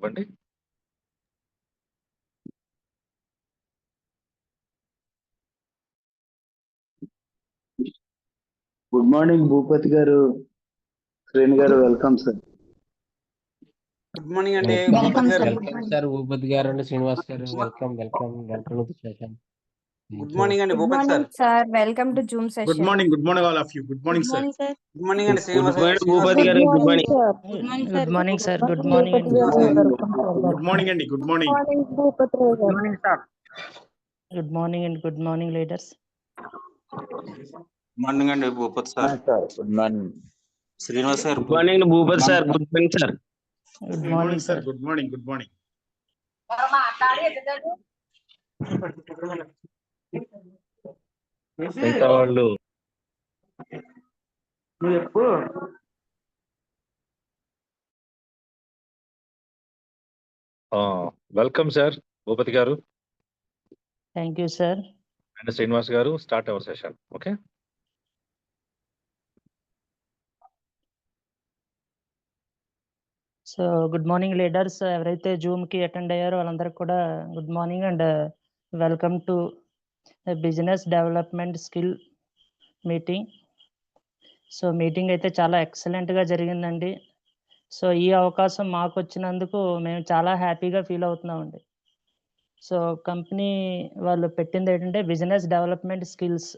ఇవ్వండి. Good morning Bhupathi గారు, శ్రేణి గారు, వెల్కమ్ సార్. గుడ్ మార్నింగ్ అండి వెల్కమ్ భూపతి గారు. సార్ భూపతి గారు అండి, శ్రీనివాస్ గారు, welcome welcome welcome to the session. Good morning అండి Good Bhupathi sir. morning, sir. Welcome to Zoom session. Good morning all of you. Good morning, sir. Good morning అండి Srinivas Bhupathi garu, good morning. Good morning sir. Good morning. Good morning, Andy. Good morning. Good morning and good morning leaders. Morning అండి Bhupathi sir. Good morning Srinivas sir. Good morning Bhupathi sir. Good morning sir. Good Good morning, morning sir. Sir. Good morning. Good morning. మిగతా వాళ్ళు welcome sir Bhupathi garu thank you sir. And Srinivas garu. Start our session. Okay. So good morning leaders. ఎవరైతే zoom కి attend అయ్యారో వాళ్ళందరికీ కూడా good morning and welcome to business development skill meeting. So meeting అయితే చాలా excellent గా జరిగిందండి. సో ఈ అవకాశం మాకు వచ్చినందుకు మేము చాలా హ్యాపీగా ఫీల్ అవుతున్నామండి. సో కంపెనీ వాళ్ళు పెట్టింది ఏంటంటే బిజినెస్ డెవలప్మెంట్ స్కిల్స్.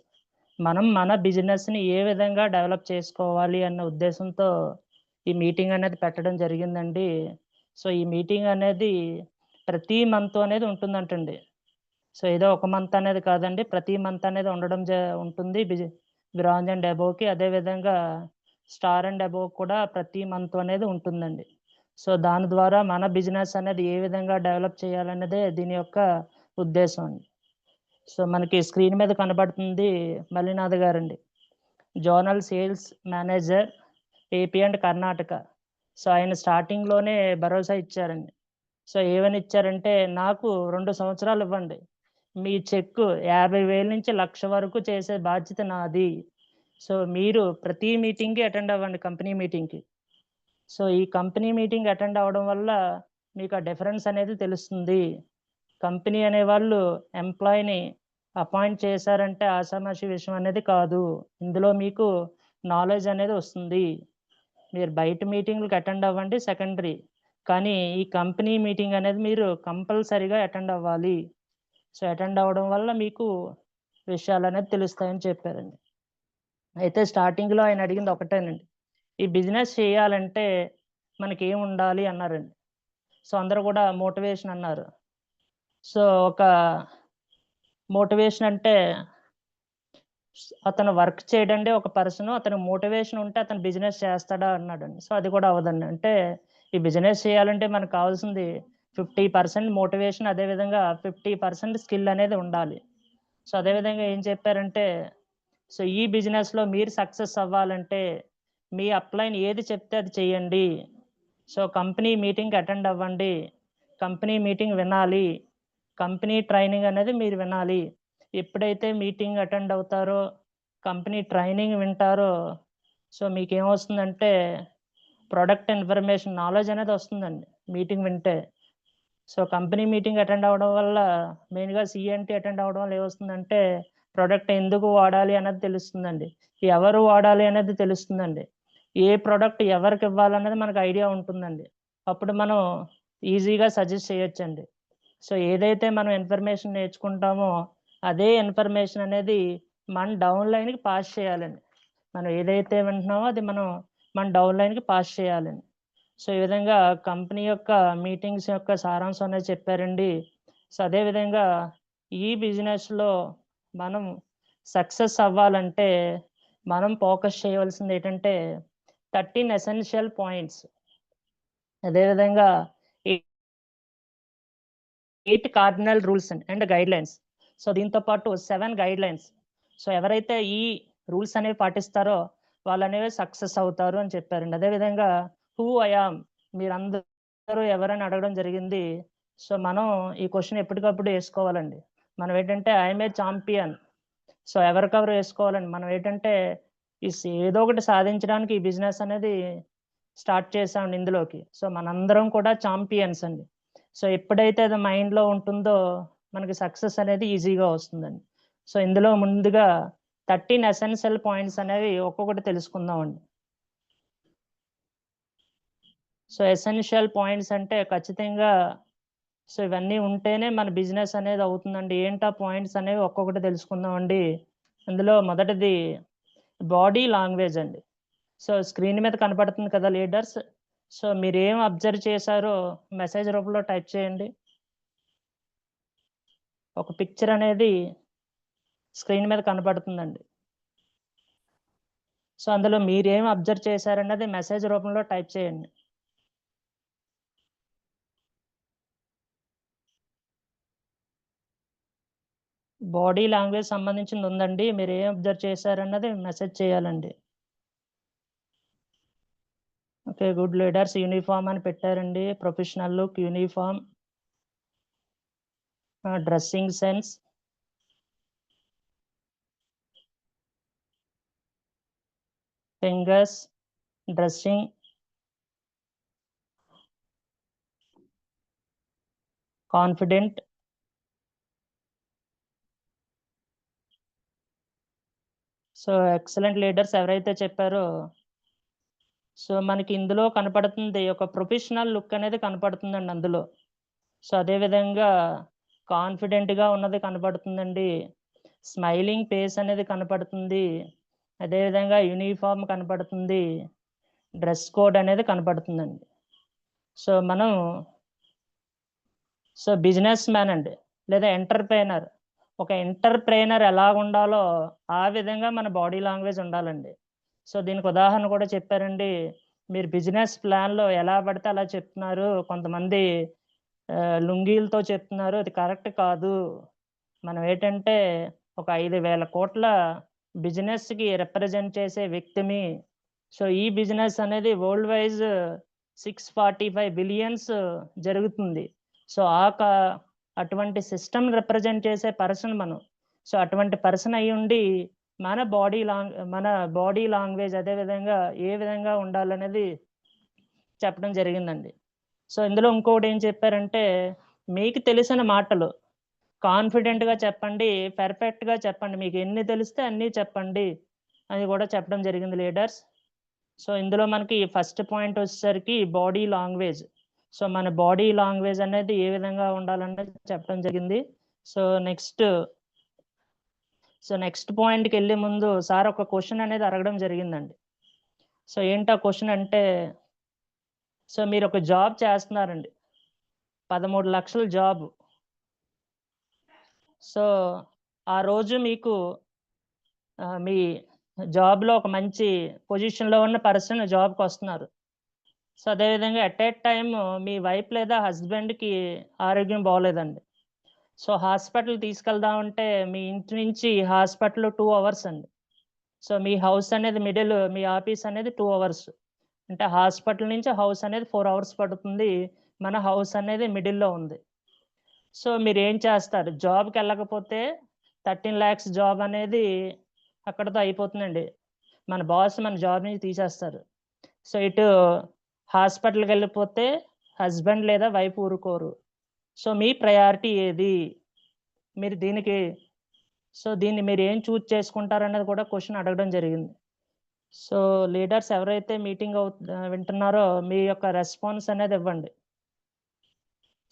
మనం మన బిజినెస్ని ఏ విధంగా డెవలప్ చేసుకోవాలి అన్న ఉద్దేశంతో ఈ మీటింగ్ అనేది పెట్టడం జరిగిందండి. సో ఈ మీటింగ్ అనేది ప్రతి మంత్ అనేది ఉంటుందంటండి. సో ఏదో ఒక మంత్ అనేది కాదండి, ప్రతి మంత్ అనేది ఉండడం ఉంటుంది బ్రాంజ్ అండ్ అబోవ్కి. అదేవిధంగా స్టార్ అండ్ అబోవ్ కూడా ప్రతి మంత్ అనేది ఉంటుందండి. సో దాని ద్వారా మన బిజినెస్ అనేది ఏ విధంగా డెవలప్ చేయాలన్నదే దీని యొక్క ఉద్దేశం అండి. సో మనకి స్క్రీన్ మీద కనబడుతుంది మల్లినాథ్ గారండి, zonal sales manager AP and Karnataka. So ఆయన స్టార్టింగ్లోనే భరోసా ఇచ్చారండి. సో ఏమని ఇచ్చారంటే, నాకు 2 సంవత్సరాలు ఇవ్వండి, మీ చెక్కు 50,000 నుంచి 1,00,000 వరకు చేసే బాధ్యత నాది. సో మీరు ప్రతి మీటింగ్కి అటెండ్ అవ్వండి, కంపెనీ మీటింగ్కి. సో ఈ కంపెనీ మీటింగ్ అటెండ్ అవ్వడం వల్ల మీకు ఆ డిఫరెన్స్ అనేది తెలుస్తుంది. కంపెనీ అనేవాళ్ళు ఎంప్లాయీని అపాయింట్ చేశారంటే ఆషామాషి విషయం అనేది కాదు. ఇందులో మీకు నాలెడ్జ్ అనేది వస్తుంది. మీరు బయట మీటింగ్లకు అటెండ్ అవ్వండి సెకండరీ, కానీ ఈ కంపెనీ మీటింగ్ అనేది మీరు కంపల్సరీగా అటెండ్ అవ్వాలి. సో అటెండ్ అవ్వడం వల్ల మీకు విషయాలు అనేది తెలుస్తాయని చెప్పారండి. అయితే స్టార్టింగ్లో ఆయన అడిగింది ఒకటేనండి, ఈ బిజినెస్ చేయాలంటే మనకి ఏం ఉండాలి అన్నారండి. సో అందరూ కూడా మోటివేషన్ అన్నారు. సో ఒక మోటివేషన్ అంటే అతను వర్క్ చేయడండి ఒక పర్సన్, అతను మోటివేషన్ ఉంటే అతను బిజినెస్ చేస్తాడా అన్నాడండి. సో అది కూడా అవ్వదండి. అంటే ఈ బిజినెస్ చేయాలంటే మనకు కావాల్సింది 50% మోటివేషన్, అదేవిధంగా 50% స్కిల్ అనేది ఉండాలి. సో అదేవిధంగా ఏం చెప్పారంటే, సో ఈ బిజినెస్లో మీరు సక్సెస్ అవ్వాలంటే మీ అప్లైన్ ఏది చెప్తే అది చేయండి. సో కంపెనీ మీటింగ్ అటెండ్ అవ్వండి, కంపెనీ మీటింగ్ వినాలి, కంపెనీ ట్రైనింగ్ అనేది మీరు వినాలి. ఎప్పుడైతే మీటింగ్ అటెండ్ అవుతారో, కంపెనీ ట్రైనింగ్ వింటారో, సో మీకు ఏమొస్తుందంటే ప్రొడక్ట్ ఇన్ఫర్మేషన్ నాలెడ్జ్ అనేది వస్తుందండి మీటింగ్ వింటే. సో కంపెనీ మీటింగ్ అటెండ్ అవ్వడం వల్ల, మెయిన్గా సిఎన్టీ అటెండ్ అవ్వడం వల్ల ఏమొస్తుందంటే ప్రోడక్ట్ ఎందుకు వాడాలి అనేది తెలుస్తుందండి, ఎవరు వాడాలి అనేది తెలుస్తుందండి, ఏ ప్రోడక్ట్ ఎవరికి ఇవ్వాలనేది మనకు ఐడియా ఉంటుందండి. అప్పుడు మనం ఈజీగా సజెస్ట్ చేయొచ్చండి. సో ఏదైతే మనం ఇన్ఫర్మేషన్ నేర్చుకుంటామో అదే ఇన్ఫర్మేషన్ అనేది మన డౌన్ లైన్కి పాస్ చేయాలండి. మనం ఏదైతే వింటున్నామో అది మన డౌన్ లైన్కి పాస్ చేయాలండి. సో ఈ విధంగా కంపెనీ యొక్క మీటింగ్స్ యొక్క సారాంశం అనేది చెప్పారండి. సో అదేవిధంగా ఈ బిజినెస్లో మనం సక్సెస్ అవ్వాలంటే మనం ఫోకస్ చేయవలసింది ఏంటంటే 13 ఎసెన్షియల్ పాయింట్స్, అదేవిధంగా 8 cardinal rules and guide lines. So దీంతో పాటు 7 గైడ్ లైన్స్. సో ఎవరైతే ఈ రూల్స్ అనేవి పాటిస్తారో వాళ్ళు అనేవి సక్సెస్ అవుతారు అని చెప్పారండి. అదేవిధంగా హూ ఐ యామ్, మీరందరూ ఎవరని అడగడం జరిగింది. సో మనం ఈ క్వశ్చన్ ఎప్పటికప్పుడు వేసుకోవాలండి. మనం ఏంటంటే ఐఎమ్ ఏ ఛాంపియన్. సో ఎవరికెవరు వేసుకోవాలండి. మనం ఏంటంటే ఏదో ఒకటి సాధించడానికి ఈ బిజినెస్ అనేది స్టార్ట్ చేసామండి ఇందులోకి. సో మనందరం కూడా ఛాంపియన్స్ అండి. సో ఎప్పుడైతే అది మైండ్లో ఉంటుందో మనకి సక్సెస్ అనేది ఈజీగా వస్తుందండి. సో ఇందులో ముందుగా 13 ఎసెన్షియల్ పాయింట్స్ అనేవి ఒక్కొక్కటి తెలుసుకుందామండి. సో ఎసెన్షియల్ పాయింట్స్ అంటే ఖచ్చితంగా సో ఇవన్నీ ఉంటేనే మన బిజినెస్ అనేది అవుతుందండి. ఏంటా పాయింట్స్ అనేవి ఒక్కొక్కటి తెలుసుకుందామండి. అందులో మొదటిది బాడీ లాంగ్వేజ్ అండి. సో స్క్రీన్ మీద కనపడుతుంది కదా లీడర్స్. సో మీరు ఏం అబ్జర్వ్ చేశారో మెసేజ్ రూపంలో టైప్ చేయండి. ఒక పిక్చర్ అనేది స్క్రీన్ మీద కనపడుతుందండి. సో అందులో మీరేం అబ్జర్వ్ చేశారన్నది మెసేజ్ రూపంలో టైప్ చేయండి. బాడీ లాంగ్వేజ్ సంబంధించింది ఉందండి. మీరు ఏం అబ్జర్వ్ చేశారన్నది మెసేజ్ చేయాలండి. Okay, good leaders. యూనిఫామ్ అని పెట్టారండి. Professional look, uniform, dressing sense, fingers, dressing, confident, so excellent leaders ఎవరైతే చెప్పారో సో మనకి ఇందులో కనపడుతుంది ఒక ప్రొఫెషనల్ లుక్ అనేది కనపడుతుందండి అందులో. సో అదేవిధంగా కాన్ఫిడెంట్గా ఉన్నది కనపడుతుందండి. స్మైలింగ్ ఫేస్ అనేది కనపడుతుంది. అదేవిధంగా యూనిఫామ్ కనపడుతుంది. డ్రెస్ కోడ్ అనేది కనపడుతుందండి. సో మనం సో బిజినెస్ మ్యాన్ అండి లేదా ఎంటర్ప్రైనర్, ఒక ఎంటర్ప్రైనర్ ఎలా ఉండాలో ఆ విధంగా మన బాడీ లాంగ్వేజ్ ఉండాలండి. సో దీనికి ఉదాహరణ కూడా చెప్పారండి. మీరు బిజినెస్ ప్లాన్లో ఎలా పడితే అలా చెప్తున్నారు. కొంతమంది లుంగీలతో చెప్తున్నారు, అది కరెక్ట్ కాదు. మనం ఏంటంటే ఒక 5,000 కోట్ల బిజినెస్కి రిప్రజెంట్ చేసే వ్యక్తిమి. సో ఈ బిజినెస్ అనేది వరల్డ్ వైజ్ 645 బిలియన్స్ జరుగుతుంది. సో అటువంటి సిస్టమ్ రిప్రజెంట్ చేసే పర్సన్ మనం. సో అటువంటి పర్సన్ అయి ఉండి మన బాడీ లాంగ్వేజ్ అదేవిధంగా ఏ విధంగా ఉండాలనేది చెప్పడం జరిగిందండి. సో ఇందులో ఇంకొకటి ఏం చెప్పారంటే మీకు తెలిసిన మాటలు కాన్ఫిడెంట్గా చెప్పండి, పర్ఫెక్ట్గా చెప్పండి, మీకు ఎన్ని తెలిస్తే అన్నీ చెప్పండి అని కూడా చెప్పడం జరిగింది లీడర్స్. సో ఇందులో మనకి ఫస్ట్ పాయింట్ వచ్చేసరికి బాడీ లాంగ్వేజ్. సో మన బాడీ లాంగ్వేజ్ అనేది ఏ విధంగా ఉండాలనేది చెప్పడం జరిగింది. సో నెక్స్ట్ పాయింట్కి వెళ్ళే ముందు సార్ ఒక క్వశ్చన్ అనేది అడగడం జరిగిందండి. సో ఏంటా క్వశ్చన్ అంటే సో మీరు ఒక జాబ్ చేస్తున్నారండి, 13 లక్షల జాబ్. సో ఆ రోజు మీకు మీ జాబ్లో ఒక మంచి పొజిషన్లో ఉన్న పర్సన్ జాబ్కి వస్తున్నారు. సో అదేవిధంగా at a time me wife లేదా హస్బెండ్కి ఆరోగ్యం బాగోలేదండి. సో హాస్పిటల్ తీసుకెళ్దామంటే మీ ఇంటి నుంచి హాస్పిటల్ 2 అవర్స్ అండి. సో మీ హౌస్ అనేది మిడిల్, మీ ఆఫీస్ అనేది 2 అవర్స్, అంటే హాస్పిటల్ నుంచి హౌస్ అనేది 4 అవర్స్ పడుతుంది. మన హౌస్ అనేది మిడిల్లో ఉంది. సో మీరు ఏం చేస్తారు? జాబ్కి వెళ్ళకపోతే 13 lakhs జాబ్ అనేది అక్కడతో అయిపోతుందండి. మన బాస్ మన జాబ్ నుంచి తీసేస్తారు. సో ఇటు హాస్పిటల్కి వెళ్ళిపోతే హస్బెండ్ లేదా వైఫ్ ఊరుకోరు. సో మీ ప్రయారిటీ ఏది? మీరు దీన్ని మీరు ఏం చూజ్ చేసుకుంటారు అనేది కూడా క్వశ్చన్ అడగడం జరిగింది. సో లీడర్స్ ఎవరైతే మీటింగ్ వింటున్నారో మీ యొక్క రెస్పాన్స్ అనేది ఇవ్వండి.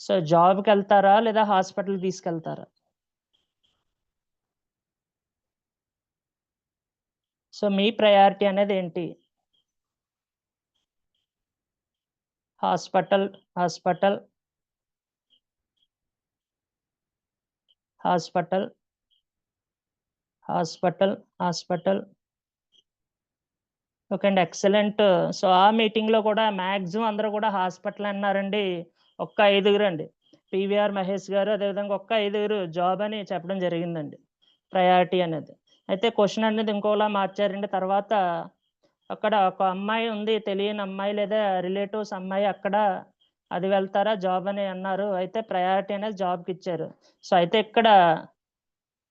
సో జాబ్కి వెళ్తారా లేదా హాస్పిటల్ తీసుకెళ్తారా? సో మీ ప్రయారిటీ అనేది ఏంటి? Hospital, hospital, hospital, hospital, hospital. Okay అండి, ఎక్సలెంట్. సో ఆ మీటింగ్లో కూడా మ్యాక్సిమం అందరూ కూడా హాస్పిటల్ అన్నారండి. ఒక్క 5 అండి, పివిఆర్ మహేష్ గారు అదేవిధంగా ఒక్క 5 జాబ్ అని చెప్పడం జరిగిందండి ప్రయారిటీ అనేది. అయితే క్వశ్చన్ అనేది ఇంకోలా మార్చారండి. తర్వాత అక్కడ ఒక అమ్మాయి ఉంది, తెలియని అమ్మాయి లేదా రిలేటివ్స్ అమ్మాయి, అక్కడ అది వెళ్తారా జాబ్ అని అన్నారు. అయితే ప్రయారిటీ అనేది జాబ్కి ఇచ్చారు. సో అయితే ఇక్కడ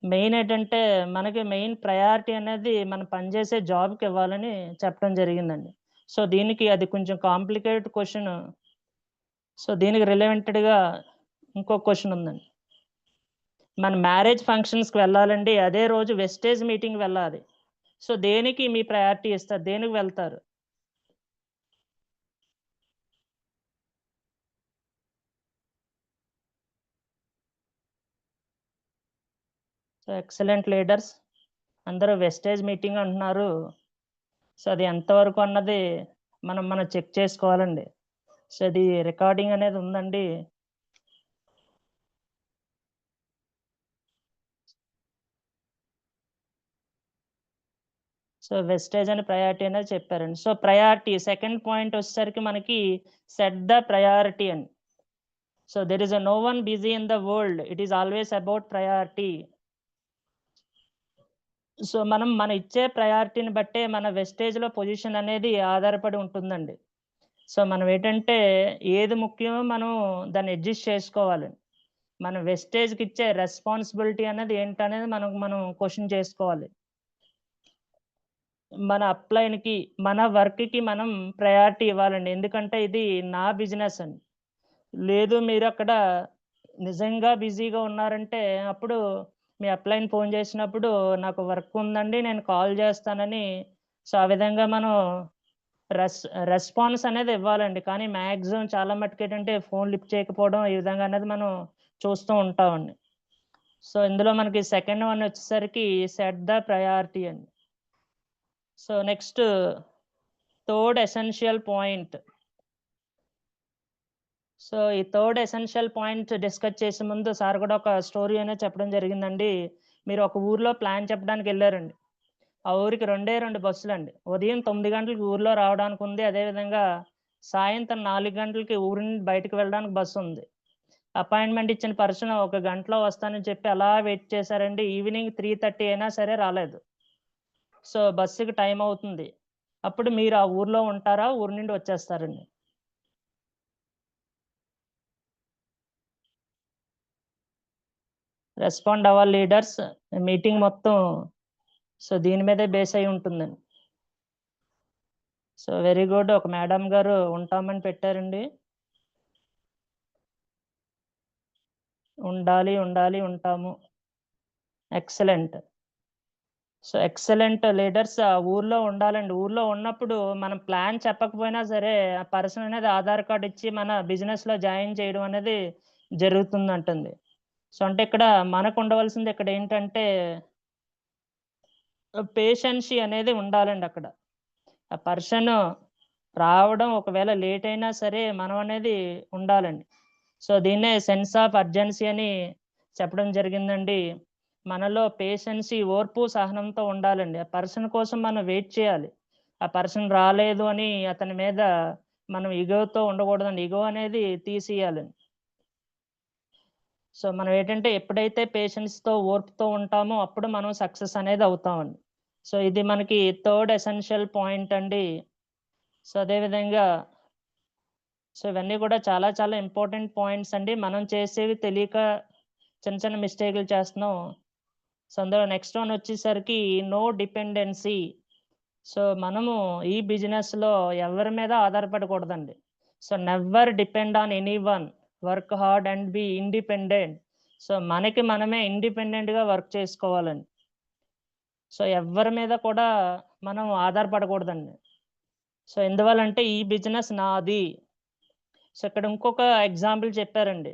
మెయిన్ ఏంటంటే మనకి మెయిన్ ప్రయారిటీ అనేది మనం పనిచేసే జాబ్కి ఇవ్వాలని చెప్పడం జరిగిందండి. సో దీనికి అది కొంచెం కాంప్లికేటెడ్ క్వశ్చన్. సో దీనికి రిలవెంటెడ్గా ఇంకో క్వశ్చన్ ఉందండి. మన మ్యారేజ్ ఫంక్షన్స్కి వెళ్ళాలండి, అదే రోజు వెస్టేజ్ మీటింగ్ వెళ్ళాలి. సో దేనికి మీ ప్రయారిటీ ఇస్తారు, దేనికి వెళ్తారు? సో ఎక్సలెంట్ లీడర్స్, అందరూ వెస్టేజ్ మీటింగ్ అంటున్నారు. సో అది ఎంతవరకు అన్నది మనం చెక్ చేసుకోవాలండి. సో అది రికార్డింగ్ అనేది ఉందండి. సో వెస్టేజ్ అని ప్రయారిటీ అనేది చెప్పారండి. సో ప్రయారిటీ సెకండ్ పాయింట్ వచ్చేసరికి మనకి సెట్ ద ప్రయారిటీ అని. So there is no one busy in the world, it is always about priority. So మన ఇచ్చే ప్రయారిటీని బట్టే మన వెస్టేజ్లో పొజిషన్ అనేది ఆధారపడి ఉంటుందండి. సో మనం ఏంటంటే ఏది ముఖ్యమో మనం దాన్ని అడ్జస్ట్ చేసుకోవాలి. మన వెస్టేజ్కి ఇచ్చే రెస్పాన్సిబిలిటీ అనేది ఏంటనేది మనం క్వశ్చన్ చేసుకోవాలి. మన అప్లైన్కి మన వర్క్కి మనం ప్రయారిటీ ఇవ్వాలండి, ఎందుకంటే ఇది నా బిజినెస్ అని. లేదు మీరు అక్కడ నిజంగా బిజీగా ఉన్నారంటే అప్పుడు మీ అప్లైన్ ఫోన్ చేసినప్పుడు నాకు వర్క్ ఉందండి నేను కాల్ చేస్తానని, సో ఆ విధంగా మనం రెస్పాన్స్ అనేది ఇవ్వాలండి. కానీ మ్యాక్సిమం చాలా మటుకు ఏంటంటే ఫోన్ లిఫ్ట్ చేయకపోవడం ఈ విధంగా అనేది మనం చూస్తూ ఉంటామండి. సో ఇందులో మనకి సెకండ్ వన్ వచ్చేసరికి సెట్ ద ప్రయారిటీ అండి. So next third essential point. So ఈ థర్డ్ ఎసెన్షియల్ పాయింట్ డిస్కస్ చేసే ముందు సార్ కూడా ఒక స్టోరీ అనేది చెప్పడం జరిగిందండి. మీరు ఒక ఊర్లో ప్లాన్ చెప్పడానికి వెళ్ళారండి. ఆ ఊరికి 2 బస్సులు అండి. ఉదయం 9 గంటలకు ఊర్లో రావడానికి ఉంది, అదేవిధంగా సాయంత్రం 4 గంటలకి ఊరి నుండి బయటకు వెళ్ళడానికి బస్సు ఉంది. అపాయింట్మెంట్ ఇచ్చిన పర్సన్ 1 గంటలో వస్తానని చెప్పి అలా వెయిట్ చేశారండి. ఈవినింగ్ 3:30 అయినా సరే రాలేదు. సో బస్సుకి టైం అవుతుంది. అప్పుడు మీరు ఆ ఊర్లో ఉంటారా, ఊరి నుండి వచ్చేస్తారండి? రెస్పాండ్ అవ్వాలి లీడర్స్. మీటింగ్ మొత్తం సో దీని మీదే బేస్ అయి ఉంటుందండి. సో వెరీ గుడ్, ఒక మేడం గారు ఉంటామని పెట్టారండి. ఉండాలి ఉంటాము. ఎక్సలెంట్. సో ఎక్సలెంట్ లీడర్స్ ఆ ఊర్లో ఉండాలండి. ఊర్లో ఉన్నప్పుడు మనం ప్లాన్ చెప్పకపోయినా సరే ఆ పర్సన్ అనేది ఆధార్ కార్డు ఇచ్చి మన బిజినెస్లో జాయిన్ చేయడం అనేది జరుగుతుందంటుంది. సో అంటే ఇక్కడ మనకు ఉండవలసింది ఇక్కడ ఏంటంటే పేషెన్సీ అనేది ఉండాలండి. అక్కడ ఆ పర్సన్ రావడం ఒకవేళ లేట్ అయినా సరే మనం అనేది ఉండాలండి. సో దీన్నే సెన్స్ ఆఫ్ అర్జెన్సీ అని చెప్పడం జరిగిందండి. మనలో పేషెన్సీ, ఓర్పు, సహనంతో ఉండాలండి. ఆ పర్సన్ కోసం మనం వెయిట్ చేయాలి. ఆ పర్సన్ రాలేదు అని అతని మీద మనం ఇగోతో ఉండకూడదండి. ఇగో అనేది తీసేయాలండి. సో మనం ఏంటంటే ఎప్పుడైతే పేషెన్స్తో, ఓర్పుతో ఉంటామో అప్పుడు మనం సక్సెస్ అనేది అవుతామండి. సో ఇది మనకి థర్డ్ ఎసెన్షియల్ పాయింట్ అండి. సో అదేవిధంగా సో ఇవన్నీ కూడా చాలా చాలా ఇంపార్టెంట్ పాయింట్స్ అండి. మనం చేసేవి తెలియక చిన్న మిస్టేక్లు చేస్తున్నాం. సో అందులో నెక్స్ట్ వన్ వచ్చేసరికి నో డిపెండెన్సీ. సో మనము ఈ బిజినెస్లో ఎవరి మీద ఆధారపడకూడదండి. So never depend on anyone, work hard and be independent. So మనకి మనమే ఇండిపెండెంట్గా వర్క్ చేసుకోవాలండి. సో ఎవరి మీద కూడా మనం ఆధారపడకూడదండి. సో ఎందువల్లంటే ఈ బిజినెస్ నాది. సో ఇక్కడ ఇంకొక ఎగ్జాంపుల్ చెప్పారండి.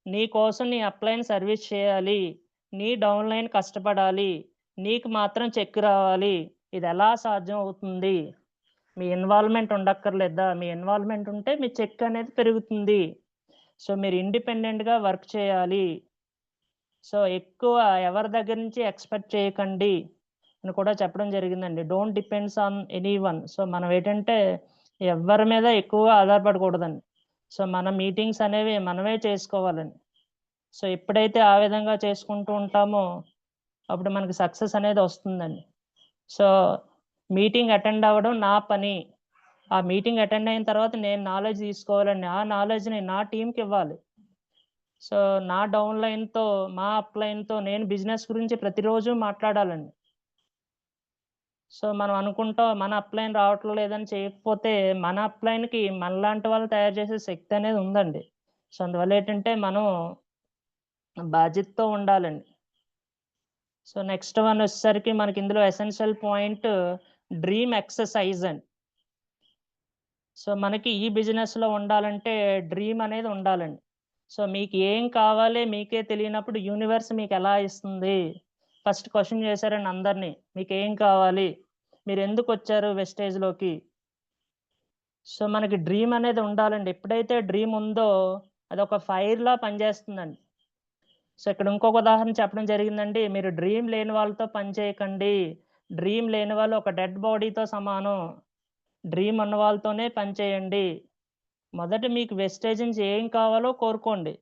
నీ కోసం నీ అప్లైన్ సర్వీస్ చేయాలి, నీ డౌన్లైన్ కష్టపడాలి, నీకు మాత్రం చెక్ రావాలి. ఇది ఎలా సాధ్యం అవుతుంది? మీ ఇన్వాల్వ్మెంట్ ఉండక్కర్లేదా? మీ ఇన్వాల్వ్మెంట్ ఉంటే మీ చెక్ అనేది పెరుగుతుంది. సో మీరు ఇండిపెండెంట్గా వర్క్ చేయాలి. సో ఎక్కువ ఎవరి దగ్గర నుంచి ఎక్స్పెక్ట్ చేయకండి అని కూడా చెప్పడం జరిగిందండి. Don't depends on any one. So మనం ఏంటంటే ఎవరి మీద ఎక్కువగా ఆధారపడకూడదండి. సో మన మీటింగ్స్ అనేవి మనమే చేసుకోవాలండి. సో ఎప్పుడైతే ఆ విధంగా చేసుకుంటూ ఉంటామో అప్పుడు మనకి సక్సెస్ అనేది వస్తుందండి. సో మీటింగ్ అటెండ్ అవ్వడం నా పని. ఆ మీటింగ్ అటెండ్ అయిన తర్వాత నేను నాలెడ్జ్ తీసుకోవాలండి. ఆ నాలెడ్జ్ని నా టీంకి ఇవ్వాలి. సో నా డౌన్లైన్తో, మా అప్లైన్తో నేను బిజినెస్ గురించి ప్రతిరోజు మాట్లాడాలండి. సో మనం అనుకుంటాం మన అప్లైన్ రావట్లేదు లేదని చేయకపోతే మన అప్లైన్కి మనలాంటి వాళ్ళు తయారు చేసే శక్తి అనేది ఉందండి. సో అందువల్ల ఏంటంటే మనం బాధ్యతతో ఉండాలండి. సో నెక్స్ట్ వన్ వచ్చేసరికి మనకి ఇందులో ఎసెన్షియల్ పాయింట్ డ్రీమ్ ఎక్సర్సైజ్ అండి. సో మనకి ఈ బిజినెస్లో ఉండాలంటే డ్రీమ్ అనేది ఉండాలండి. సో మీకు ఏం కావాలి మీకే తెలియనప్పుడు యూనివర్స్ మీకు ఎలా ఇస్తుంది? ఫస్ట్ క్వశ్చన్ చేశారండి అందరినీ, మీకు ఏం కావాలి, మీరు ఎందుకు వచ్చారు వెస్టేజ్లోకి? సో మనకి డ్రీమ్ అనేది ఉండాలండి. ఎప్పుడైతే డ్రీమ్ ఉందో అది ఒక ఫైర్లా పనిచేస్తుందండి. సో ఇక్కడ ఇంకొక ఉదాహరణ చెప్పడం జరిగిందండి. మీరు డ్రీమ్ లేని వాళ్ళతో పని చేయకండి, డ్రీమ్ లేని వాళ్ళు ఒక డెడ్ బాడీతో సమానం, డ్రీమ్ ఉన్న వాళ్ళతోనే పని చేయండి. మొదట మీకు వెస్టేజ్ నుంచి ఏం కావాలో కోరుకోండి.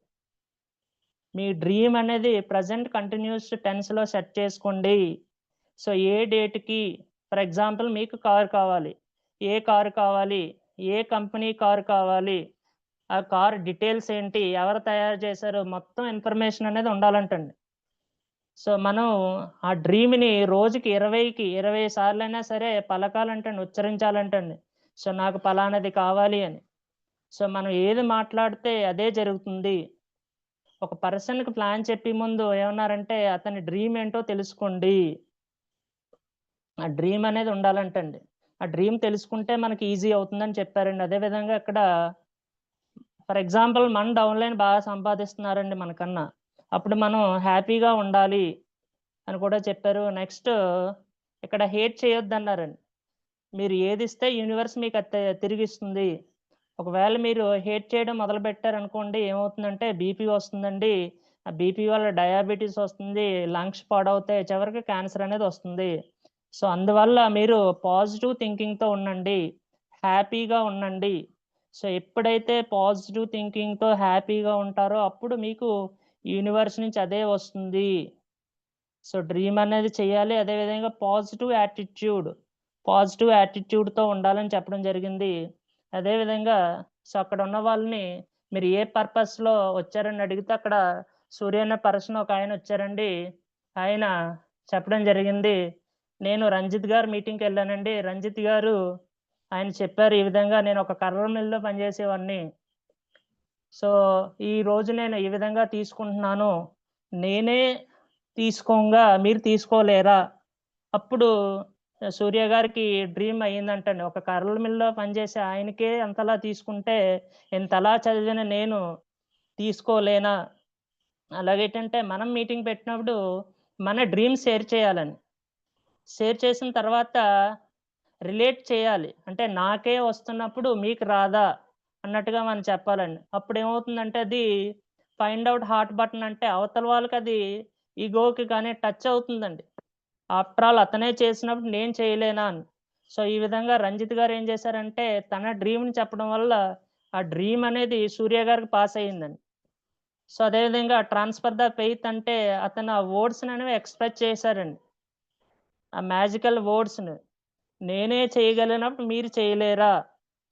మీ డ్రీమ్ అనేది ప్రజెంట్ కంటిన్యూస్ టెన్స్లో సెట్ చేసుకోండి. సో ఏ డేట్కి, ఫర్ ఎగ్జాంపుల్ మీకు కారు కావాలి, ఏ కారు కావాలి, ఏ కంపెనీ కారు కావాలి, ఆ కార్ డీటెయిల్స్ ఏంటి, ఎవరు తయారు చేశారు, మొత్తం ఇన్ఫర్మేషన్ అనేది ఉండాలంటండి. సో మనం ఆ డ్రీమ్ని రోజుకి 20 సార్లు అయినా సరే పలకాలంటండి, ఉచ్చరించాలంటండి. సో నాకు పలానది కావాలి అని. సో మనం ఏది మాట్లాడితే అదే జరుగుతుంది. ఒక పర్సన్కి ప్లాన్ చెప్పే ముందు ఏమన్నారంటే అతని డ్రీమ్ ఏంటో తెలుసుకోండి. ఆ డ్రీమ్ అనేది ఉండాలంటండి. ఆ డ్రీమ్ తెలుసుకుంటే మనకి ఈజీ అవుతుందని చెప్పారండి. అదేవిధంగా ఇక్కడ ఫర్ ఎగ్జాంపుల్ మన డౌన్లైన్ బాగా సంపాదిస్తున్నారండి మనకన్నా, అప్పుడు మనం హ్యాపీగా ఉండాలి అని కూడా చెప్పారు. నెక్స్ట్ ఇక్కడ హేట్ చేయొద్దు అన్నారండి. మీరు ఏది ఇస్తే యూనివర్స్ మీకు అది తిరిగిస్తుంది. ఒకవేళ మీరు హేట్ చేయడం మొదలు పెట్టారనుకోండి, ఏమవుతుందంటే బీపీ వస్తుందండి. ఆ బీపీ వల్ల డయాబెటీస్ వస్తుంది, లంగ్స్ పాడవుతాయి, చివరికి క్యాన్సర్ అనేది వస్తుంది. సో అందువల్ల మీరు పాజిటివ్ థింకింగ్తో ఉండండి, హ్యాపీగా ఉండండి. సో ఎప్పుడైతే పాజిటివ్ థింకింగ్తో హ్యాపీగా ఉంటారో అప్పుడు మీకు యూనివర్స్ నుంచి అదే వస్తుంది. సో డ్రీమ్ అనేది చేయాలి. అదేవిధంగా పాజిటివ్ యాటిట్యూడ్తో ఉండాలని చెప్పడం జరిగింది. అదేవిధంగా సో అక్కడ ఉన్న వాళ్ళని మీరు ఏ పర్పస్లో వచ్చారని అడిగితే అక్కడ సూర్య అనే పర్సన్ ఒక ఆయన వచ్చారండి. ఆయన చెప్పడం జరిగింది, నేను రంజిత్ గారు మీటింగ్కి వెళ్ళానండి. రంజిత్ గారు ఆయన చెప్పారు, ఈ విధంగా నేను ఒక కర్ర మిల్లులో పనిచేసేవాడిని. సో ఈ రోజు నేను ఈ విధంగా తీసుకుంటున్నాను, నేనే తీసుకోగా మీరు తీసుకోలేరా? అప్పుడు సూర్య గారికి డ్రీమ్ అయ్యిందంటండి, ఒక కర్రల మిల్లులో పనిచేసే ఆయనకే అంతలా తీసుకుంటే ఇంతలా చదివిన నేను తీసుకోలేనా? అలాగేంటంటే మనం మీటింగ్ పెట్టినప్పుడు మన డ్రీమ్ షేర్ చేయాలని, షేర్ చేసిన తర్వాత రిలేట్ చేయాలి. అంటే నాకే వస్తున్నప్పుడు మీకు రాదా అన్నట్టుగా మనం చెప్పాలండి. అప్పుడు ఏమవుతుందంటే అది ఫైండ్ అవుట్ హాట్ బటన్, అంటే అవతల వాళ్ళకి అది ఈగోకి కానీ టచ్ అవుతుందండి. ఆఫ్టర్ ఆల్ అతనే చేసినప్పుడు నేను చేయలేనా అని. సో ఈ విధంగా రంజిత్ గారు ఏం చేశారంటే తన డ్రీమ్ని చెప్పడం వల్ల ఆ డ్రీమ్ అనేది సూర్య గారికి పాస్ అయ్యిందండి. సో అదేవిధంగా ట్రాన్స్ఫర్ ద ఫెయిత్, అంటే అతను ఆ వర్డ్స్ని అనేవి ఎక్స్ప్రెస్ చేశారండి, ఆ మ్యాజికల్ వర్డ్స్ని. నేనే చేయగలిగినప్పుడు మీరు చేయలేరా?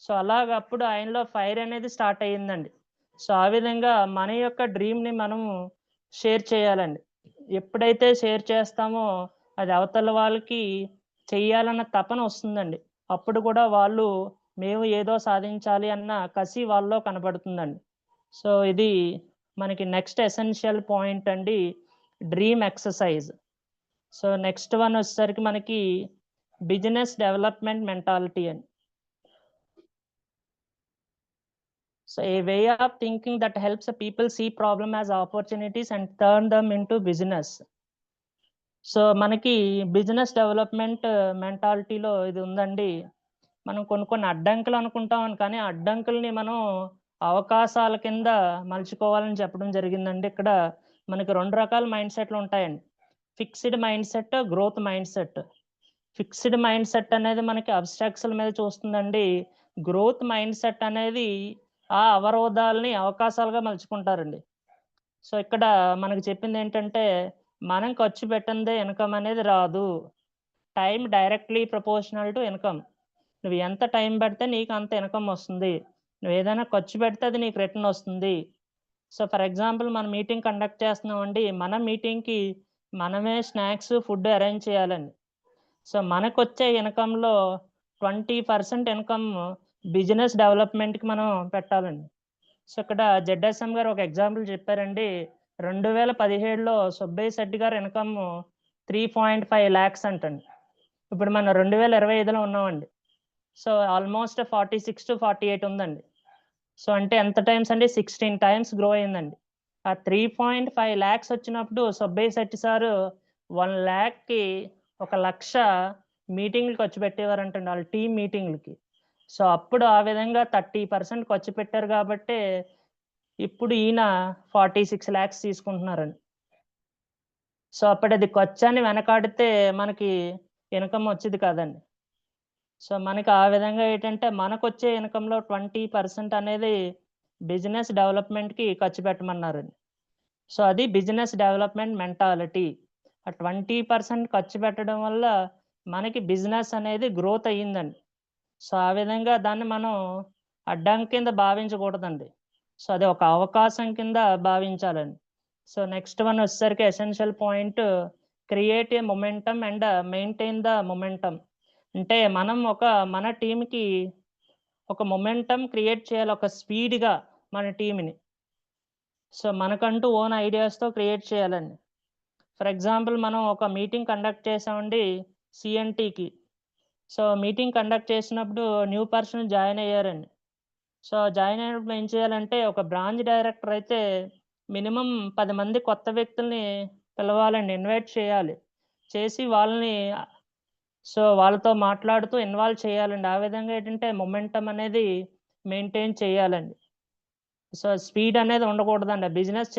సో అలాగ అప్పుడు ఆయనలో ఫైర్ అనేది స్టార్ట్ అయ్యిందండి. సో ఆ విధంగా మన యొక్క డ్రీమ్ని మనము షేర్ చేయాలండి. ఎప్పుడైతే షేర్ చేస్తామో అది అవతల వాళ్ళకి చెయ్యాలన్న తపన వస్తుందండి. అప్పుడు కూడా వాళ్ళు మేము ఏదో సాధించాలి అన్న కసి వాళ్ళలో కనబడుతుందండి. సో ఇది మనకి నెక్స్ట్ ఎసెన్షియల్ పాయింట్ అండి, dream exercise. So next one వచ్చేసరికి మనకి బిజినెస్ డెవలప్మెంట్ మెంటాలిటీ అని. So a way of thinking that helps the people see problem as opportunities and turn them into business. So మనకి business development మెంటాలిటీలో ఇది ఉందండి. మనం కొన్ని అడ్డంకులు అనుకుంటాం, కానీ అడ్డంకుల్ని మనం అవకాశాల కింద మలుచుకోవాలని చెప్పడం జరిగిందండి. ఇక్కడ మనకి 2 రకాల మైండ్ సెట్లు ఉంటాయండి, fixed mind set, growth mind set. Fixed mind set అనేది మనకి అబ్స్ట్రాక్ట్స్ల మీద చూస్తుందండి. గ్రోత్ మైండ్ సెట్ అనేది ఆ అవరోధాలని అవకాశాలుగా మలుచుకుంటారండి. సో ఇక్కడ మనకు చెప్పింది ఏంటంటే మనం ఖర్చు పెట్టందే ఇన్కమ్ అనేది రాదు. Time directly proportional to income. నువ్వు ఎంత టైం పెడితే నీకు అంత ఇన్కమ్ వస్తుంది. నువ్వు ఏదైనా ఖర్చు పెడితే అది నీకు రిటర్న్ వస్తుంది. సో ఫర్ ఎగ్జాంపుల్ మనం మీటింగ్ కండక్ట్ చేస్తున్నామండి, మన మీటింగ్కి మనమే స్నాక్స్ ఫుడ్ అరేంజ్ చేయాలండి. సో మనకొచ్చే ఇన్కంలో 20% ఇన్కమ్ బిజినెస్ డెవలప్మెంట్కి మనం పెట్టాలండి. సో ఇక్కడ జెడ్ఎస్ఎం గారు ఒక ఎగ్జాంపుల్ చెప్పారండి. 2017లో సుబ్బయ్య శెట్టి గారు ఇన్కమ్ 3.5 lakhs అంటండి. ఇప్పుడు మనం 2025లో ఉన్నామండి. సో ఆల్మోస్ట్ 46 to 48 ఉందండి. సో అంటే ఎంత టైమ్స్ అండి? 16 times గ్రో అయిందండి. ఆ 3.5 lakhs వచ్చినప్పుడు సుబ్బయ్య శెట్టి సారు 1 lakh ఒక 1,00,000 మీటింగ్లు ఖర్చు పెట్టేవారంటండి, వాళ్ళ టీం మీటింగ్లకి. సో అప్పుడు ఆ విధంగా 30% ఖర్చు పెట్టారు కాబట్టి ఇప్పుడు ఈయన 46 lakhs తీసుకుంటున్నారండి. సో అప్పుడు అది ఖర్చు అని వెనకాడితే మనకి ఇన్కమ్ వచ్చేది కాదండి. సో మనకి ఆ విధంగా ఏంటంటే మనకొచ్చే ఇన్కంలో 20% అనేది బిజినెస్ డెవలప్మెంట్కి ఖర్చు పెట్టమన్నారండి. సో అది బిజినెస్ డెవలప్మెంట్ మెంటాలిటీ. ఆ 20% ఖర్చు పెట్టడం వల్ల మనకి బిజినెస్ అనేది గ్రోత్ అయ్యిందండి. సో ఆ విధంగా దాన్ని మనం అడ్డంకి కింద భావించకూడదండి. సో అది ఒక అవకాశం కింద భావించాలండి. సో నెక్స్ట్ వన్ వచ్చేసరికి essential point, create a momentum and maintain the momentum. అంటే మనం మన టీంకి ఒక మొమెంటమ్ క్రియేట్ చేయాలి, ఒక స్పీడ్గా మన టీంని. సో మనకంటూ ఓన్ ఐడియాస్తో క్రియేట్ చేయాలండి. ఫర్ ఎగ్జాంపుల్ మనం ఒక మీటింగ్ కండక్ట్ చేసామండి సిఎన్టీకి. సో మీటింగ్ కండక్ట్ చేసినప్పుడు న్యూ పర్సన్ జాయిన్ అయ్యారండి. సో జాయిన్ అయినప్పుడు ఏం చేయాలంటే ఒక బ్రాంచ్ డైరెక్టర్ అయితే మినిమం 10 మంది కొత్త వ్యక్తుల్ని పిలవాలండి, ఇన్వైట్ చేయాలి. చేసి వాళ్ళని సో వాళ్ళతో మాట్లాడుతూ ఇన్వాల్వ్ చేయాలండి. ఆ విధంగా ఏంటంటే మొమెంటమ్ అనేది మెయింటైన్ చేయాలండి. సో స్పీడ్ అనేది ఉండకూడదండి. బిజినెస్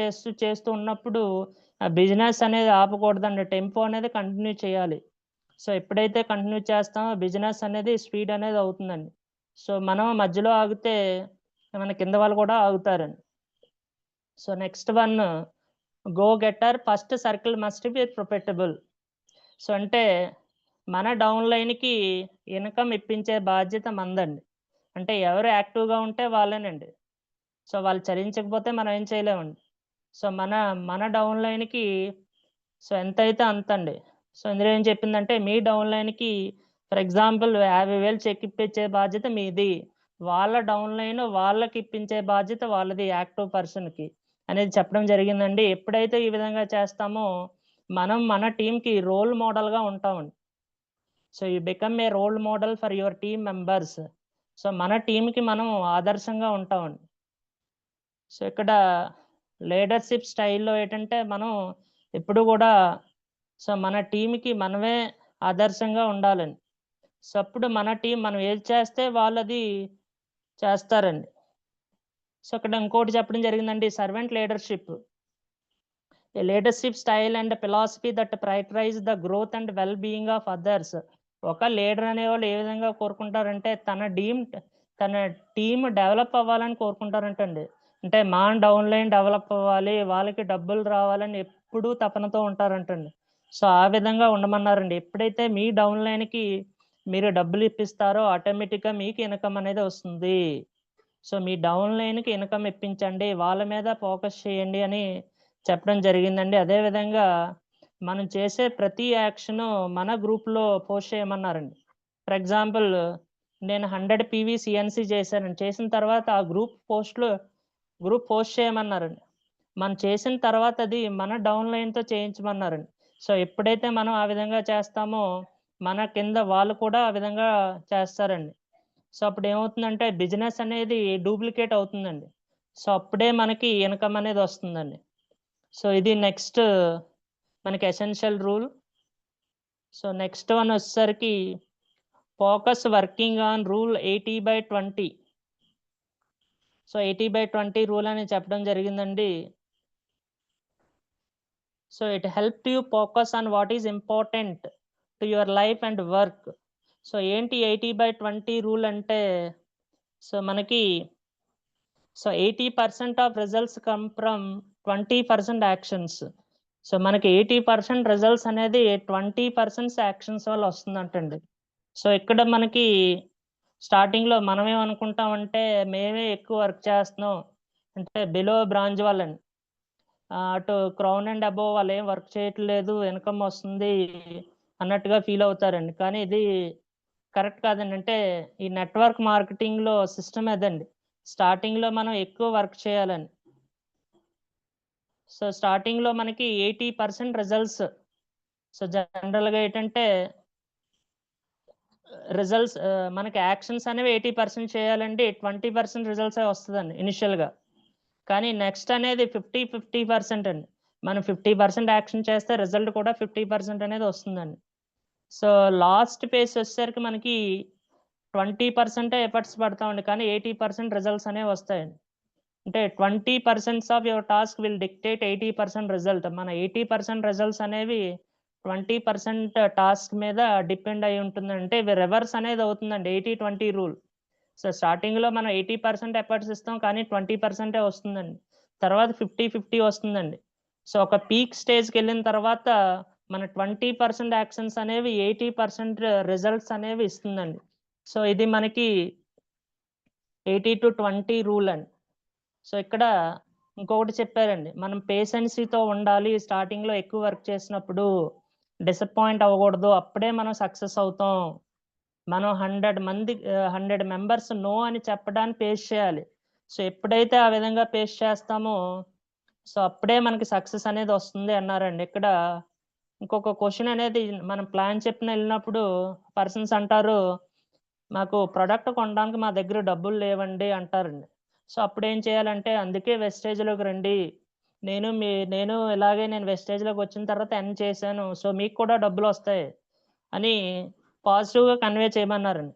చేస్తూ ఉన్నప్పుడు ఆ బిజినెస్ అనేది ఆపకూడదండి. టెంపో అనేది కంటిన్యూ చేయాలి. సో ఎప్పుడైతే కంటిన్యూ చేస్తామో బిజినెస్ అనేది స్పీడ్ అనేది అవుతుందండి. సో మనం మధ్యలో ఆగితే మన కింద వాళ్ళు కూడా ఆగుతారండి. So next one, go getter first circle must be profitable. So అంటే మన డౌన్ లైన్కి ఇన్కమ్ ఇప్పించే బాధ్యత మందండి. అంటే ఎవరు యాక్టివ్గా ఉంటే వాళ్ళేనండి. సో వాళ్ళు చలించకపోతే మనం ఏం చేయలేమండి. సో మన డౌన్ లైన్కి సో ఎంతైతే అంతండి. సో ఇందులో ఏం చెప్పిందంటే మీ డౌన్ లైన్కి ఫర్ ఎగ్జాంపుల్ 50,000 చెక్ ఇప్పించే బాధ్యత మీది, వాళ్ళ డౌన్ లైన్ వాళ్ళకి ఇప్పించే బాధ్యత వాళ్ళది, యాక్టివ్ పర్సన్కి అనేది చెప్పడం జరిగిందండి. ఎప్పుడైతే ఈ విధంగా చేస్తామో మనం మన టీంకి రోల్ మోడల్గా ఉంటామండి. So you become a role model for your team members. So మన టీంకి మనం ఆదర్శంగా ఉంటామండి. సో ఇక్కడ లీడర్షిప్ స్టైల్లో ఏంటంటే మనం ఎప్పుడు కూడా సో మన టీంకి మనమే ఆదర్శంగా ఉండాలండి. సో అప్పుడు మన టీం మనం ఏది చేస్తే వాళ్ళది చేస్తారండి. సో ఇక్కడ ఇంకోటి చెప్పడం జరిగిందండి, servant leadership. A leadership style and philosophy that prioritize the growth and well being of others. ఒక లీడర్ అనేవాళ్ళు ఏ విధంగా కోరుకుంటారంటే తన టీమ్ డెవలప్ అవ్వాలని కోరుకుంటారంటండి. అంటే మా డౌన్ లైన్ డెవలప్ అవ్వాలి, వాళ్ళకి డబ్బులు రావాలని ఎప్పుడూ తపనతో ఉంటారంటండి. సో ఆ విధంగా ఉండమన్నారండి. ఎప్పుడైతే మీ డౌన్ లైన్కి మీరు డబ్బులు ఇప్పిస్తారో ఆటోమేటిక్గా మీకు ఇన్కమ్ అనేది వస్తుంది. సో మీ డౌన్ లైన్కి ఇన్కమ్ ఇప్పించండి, వాళ్ళ మీద ఫోకస్ చేయండి అని చెప్పడం జరిగిందండి. అదేవిధంగా మనం చేసే ప్రతి యాక్షను మన గ్రూప్లో పోస్ట్ చేయమన్నారండి. ఫర్ ఎగ్జాంపుల్ నేను 100 PV CNC చేశానండి. చేసిన తర్వాత ఆ గ్రూప్ పోస్ట్ చేయమన్నారండి. మనం చేసిన తర్వాత అది మన డౌన్ లైన్తో చేయించమన్నారండి. సో ఎప్పుడైతే మనం ఆ విధంగా చేస్తామో మన కింద వాళ్ళు కూడా ఆ విధంగా చేస్తారండి. సో అప్పుడు ఏమవుతుందంటే బిజినెస్ అనేది డూప్లికేట్ అవుతుందండి. సో అప్పుడే మనకి ఇన్కమ్ అనేది వస్తుందండి. సో ఇది నెక్స్ట్ మనకి essential rule. So next one వచ్చేసరికి focus working on rule 80/20. So 80/20 rule అని చెప్పడం జరిగిందండి. So it help you focus on what is important to your life and work. So ఏంటి 80/20 రూల్ అంటే సో మనకి 80% of results come from 20% actions. So మనకి 80% results అనేది 20% actions వల్ల వస్తుందంటండి. So ఇక్కడ మనకి స్టార్టింగ్లో మనం ఏమనుకుంటామంటే మేమే ఎక్కువ వర్క్ చేస్తున్నాం, అంటే బిలో బ్రాంచ్ వాళ్ళని, అటు క్రౌన్ అండ్ అబోవ్ వాళ్ళు ఏం వర్క్ చేయట్లేదు, ఇన్కమ్ వస్తుంది, అన్నట్టుగా ఫీల్ అవుతారండి. కానీ ఇది కరెక్ట్ కాదండి. అంటే ఈ నెట్వర్క్ మార్కెటింగ్‌లో సిస్టమ్ అదండి. స్టార్టింగ్‌లో మనం ఎక్కువ వర్క్ చేయాలండి. సో, స్టార్టింగ్‌లో మనకి 80% రిజల్ట్స్. సో, జనరల్‌గా ఏంటంటే రిజల్ట్స్ మనకి యాక్షన్స్ అనేవి 80% చేయాలండి. 20% రిజల్ట్సే వస్తదండి ఇనిషియల్‌గా. కానీ నెక్స్ట్ అనేది 50% అండి. మనం 50% యాక్షన్ చేస్తే రిజల్ట్ కూడా 50% అనేది వస్తుందండి. సో, లాస్ట్ ఫేజ్ వచ్చేసరికి మనకి 20% ఎఫర్ట్స్ పడతామండి. కానీ 80% రిజల్ట్స్ అనేవి వస్తాయండి. అంటే 20% of your task will dictate 80% result. మన 80% రిజల్ట్స్ అనేవి 20% టాస్క్ మీద డిపెండ్ అయ్యి ఉంటుందండి. అంటే ఇవి రివర్స్ అనేది అవుతుందండి. 80-20 రూల్. సో, స్టార్టింగ్‌లో మనం 80% ఎఫర్ట్స్ ఇస్తాం. కానీ 20% వస్తుందండి. తర్వాత 50-50 వస్తుందండి. సో, ఒక పీక్ స్టేజ్‌కెళ్ళిన తర్వాత మన 20% యాక్షన్స్ అనేవి 80% రిజల్ట్స్ అనేవి ఇస్తుందండి. సో, ఇది మనకి 80-20 రూల్ అండి. సో, ఇక్కడ ఇంకొకటి చెప్పారండి. మనం పేషెన్సీతో ఉండాలి. స్టార్టింగ్‌లో ఎక్కువ వర్క్ చేసినప్పుడు డిసప్పాయింట్ అవ్వకూడదు. అప్పుడే మనం సక్సెస్ అవుతాం. మనం 100 మెంబర్స్ నో అని చెప్పడాన్ని ఫేస్ చేయాలి. సో, ఎప్పుడైతే ఆ విధంగా ఫేస్ చేస్తామో, సో, అప్పుడే మనకి సక్సెస్ అనేది వస్తుంది అన్నారండి. ఇక్కడ ఇంకొక క్వెషన్ అనేది మనం ప్లాన్ చెప్పిన ఎళ్ళినప్పుడు పర్సన్స్ అంటారు, "మాకు ప్రొడక్ట్ కొనడానికి మా దగ్గర డబ్బులు లేవండి" అంటారండి. సో, అప్పుడేం చేయాలంటే, "అందుకే వెస్టేజ్‌లోకి రండి. నేను ఇలాగే నేను వెస్టేజ్‌లోకి వచ్చిన తర్వాత ఎర్న్ చేశాను. సో, మీకు కూడా డబ్బులొస్తాయి" అని పాజిటివ్‌గా కన్వే చేయమన్నారండి.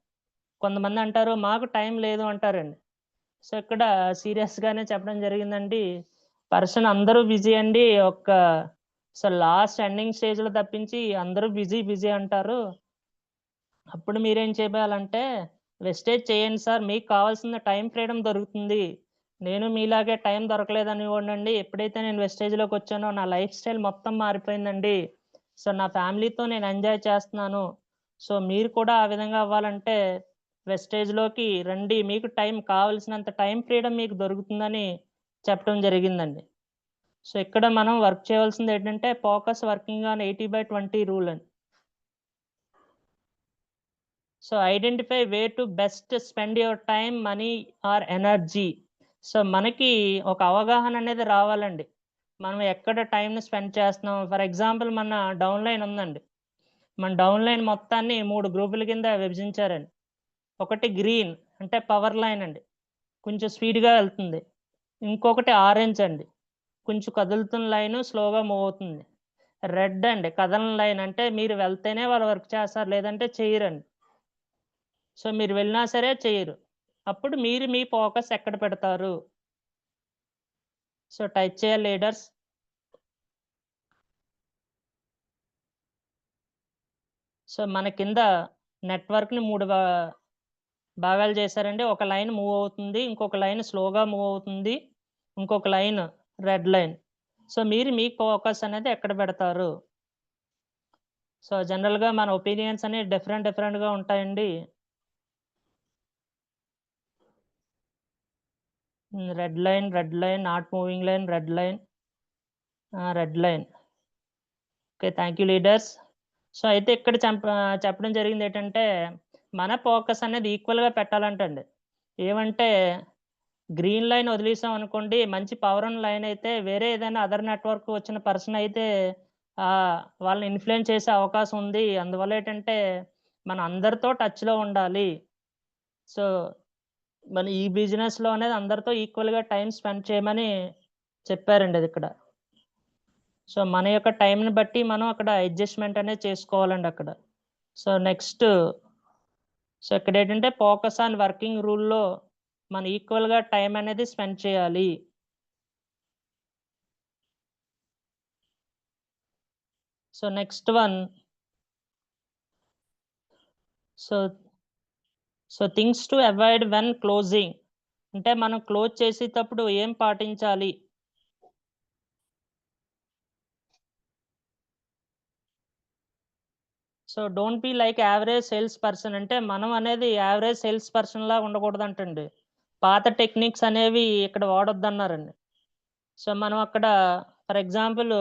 కొంతమంది అంటారు, "మాకు టైం లేదు" అంటారండి. సో, ఇక్కడ సీరియస్‌గానే చెప్పడం జరిగిందండి. పర్సన్ అందరూ బిజీ అండి. సో, లాస్ట్ ఎండింగ్ స్టేజ్‌లో తప్పించి అందరూ బిజీ అంటారు. అప్పుడు మీరేం చేయాలంటే, వెస్టేజ్ చేయండి సార్. మీకు కావాల్సిన టైమ్ ఫ్రీడమ్ దొరుకుతుంది. నేను మీలాగే టైం దొరకలేదనేవాడినండి. ఎప్పుడైతే నేను వెస్టేజ్‌లోకొచ్చానో నా లైఫ్ స్టైల్ మొత్తం మారిపోయిందండి. సో, నా ఫ్యామిలీతో నేను ఎంజాయ్ చేస్తున్నాను. సో, మీరు కూడా ఆ విధంగా అవ్వాలంటే వెస్టేజ్‌లోకి రండి. మీకు కావాల్సినంత టైమ్ ఫ్రీడమ్ మీకు దొరుకుతుందని చెప్పడం జరిగిందండి. సో, ఇక్కడ మనం వర్క్ చేయవలసిందేంటంటే ఫోకస్ వర్కింగ్ ఆన్ 80/20 రూల్ అండి. So, identify way to best spend your time, money or energy. So, మనకి ఒక అవగాహన అనేది రావాలండి. మనం ఎక్కడ టైమ్‌ని స్పెండ్ చేస్తున్నాం. ఫర్ ఎగ్జాంపుల్ మన డౌన్‌లైన్ ఉందండి. మన డౌన్‌లైన్ మొత్తాన్ని 3 గ్రూపుల కింద విభజించారండి. ఒకటి గ్రీన్ అంటే పవర్ లైన్ అండి. కొంచెం స్పీడ్‌గా వెళ్తుంది. ఇంకొకటి ఆరెంజ్ అండి. కొంచెం కదులుతున్న లైను స్లోగా మూవ్ అవుతుంది. రెడ్ అండి కదలని లైన్ అంటే మీరు వెళ్తేనే వాళ్ళు వర్క్ చేస్తారు. లేదంటే చెయ్యరండి. సో, మీరు వెళ్ళినా సరే చెయ్యరు. అప్పుడు మీరు మీ ఫోకస్ ఎక్కడ పెడతారు? సో, టైప్ చేయాలి లీడర్స్. సో, మన కింద నెట్వర్క్‌ని 3 భాగాలు చేశారండి. ఒక లైన్ మూవ్ అవుతుంది. ఇంకొక లైన్ స్లోగా మూవ్ అవుతుంది. ఇంకొక లైన్ రెడ్ లైన్. సో, మీరు మీ ఫోకస్ అనేది ఎక్కడ పెడతారు? సో, జనరల్‌గా మన ఒపీనియన్స్ అనేవి డిఫరెంట్‌గా ఉంటాయండి. Red line, not moving line, red line. Red line. Okay. Thank you leaders. So, అయితే ఇక్కడ చెప్పడం జరిగిందేంటంటే, మన ఫోకస్ అనేది ఈక్వల్‌గా పెట్టాలంటండి. ఏమంటే, గ్రీన్ లైన్ వదిలేసాం అనుకోండి, మంచి పవర్ ఉన్న లైన్ అయితే వేరే ఏదైనా అదర్ నెట్వర్క్ వచ్చిన పర్సన్ అయితే వాళ్ళని ఇన్‌ఫ్లూయెన్స్ చేసే అవకాశం ఉంది. అందువల్ల ఏంటంటే, మనం అందరితో టచ్‌లో ఉండాలి. సో, మన ఈ బిజినెస్‌లో అనేది అందరితో ఈక్వల్‌గా టైమ్ స్పెండ్ చేయమని చెప్పారండి అదిక్కడ. సో, మన యొక్క టైంని బట్టి మనం అక్కడ అడ్జస్ట్‌మెంట్ అనేది చేసుకోవాలండి అక్కడ. సో, నెక్స్ట్ సో, ఇక్కడేంటంటే ఫోకస్ ఆన్ వర్కింగ్ రూల్‌లో మనం ఈక్వల్‌గా టైం అనేది స్పెండ్ చేయాలి. So, next one so, things to avoid when closing. అంటే మనం క్లోజ్ చేసేటప్పుడు ఏం పాటించాలి? So, don't be like average sales person. అంటే మనం అనేది యావరేజ్ సేల్స్ పర్సన్‌లాగా ఉండకూడదంటండి. పాత టెక్నిక్స్ అనేవి ఇక్కడ వాడొద్దన్నారండి. సో, మనం అక్కడ ఫర్ ఎగ్జాంపుల్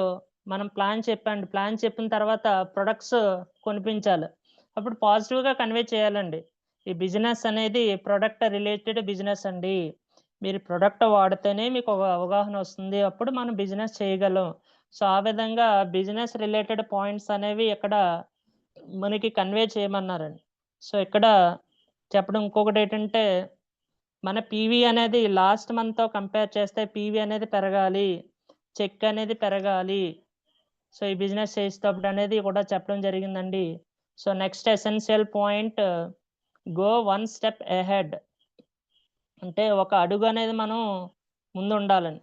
మనం ప్లాన్ చెప్పిన తర్వాత ప్రొడక్ట్స్ కొనిపించాలి. అప్పుడు పాజిటివ్గా కన్వే చేయాలండి. ఈ బిజినెస్ అనేది ప్రొడక్ట్ రిలేటెడ్ బిజినెస్ అండి. మీరు ప్రొడక్ట్ వాడితేనే మీకు ఒక అవగాహన వస్తుంది. అప్పుడు మనం బిజినెస్ చేయగలం. సో ఆ విధంగా బిజినెస్ రిలేటెడ్ పాయింట్స్ అనేవి ఇక్కడ మనకి కన్వే చేయమన్నారండి. సో ఇక్కడ చెప్పడం ఇంకొకటి ఏంటంటే, మన పీవీ అనేది లాస్ట్ మంత్తో కంపేర్ చేస్తే పీవీ అనేది పెరగాలి, చెక్ అనేది పెరగాలి. సో ఈ బిజినెస్ చేసేటప్పుడు అనేది కూడా చెప్పడం జరిగిందండి. So next essential point, go 1 step ahead. అంటే ఒక అడుగు అనేది మనం ముందు ఉండాలని.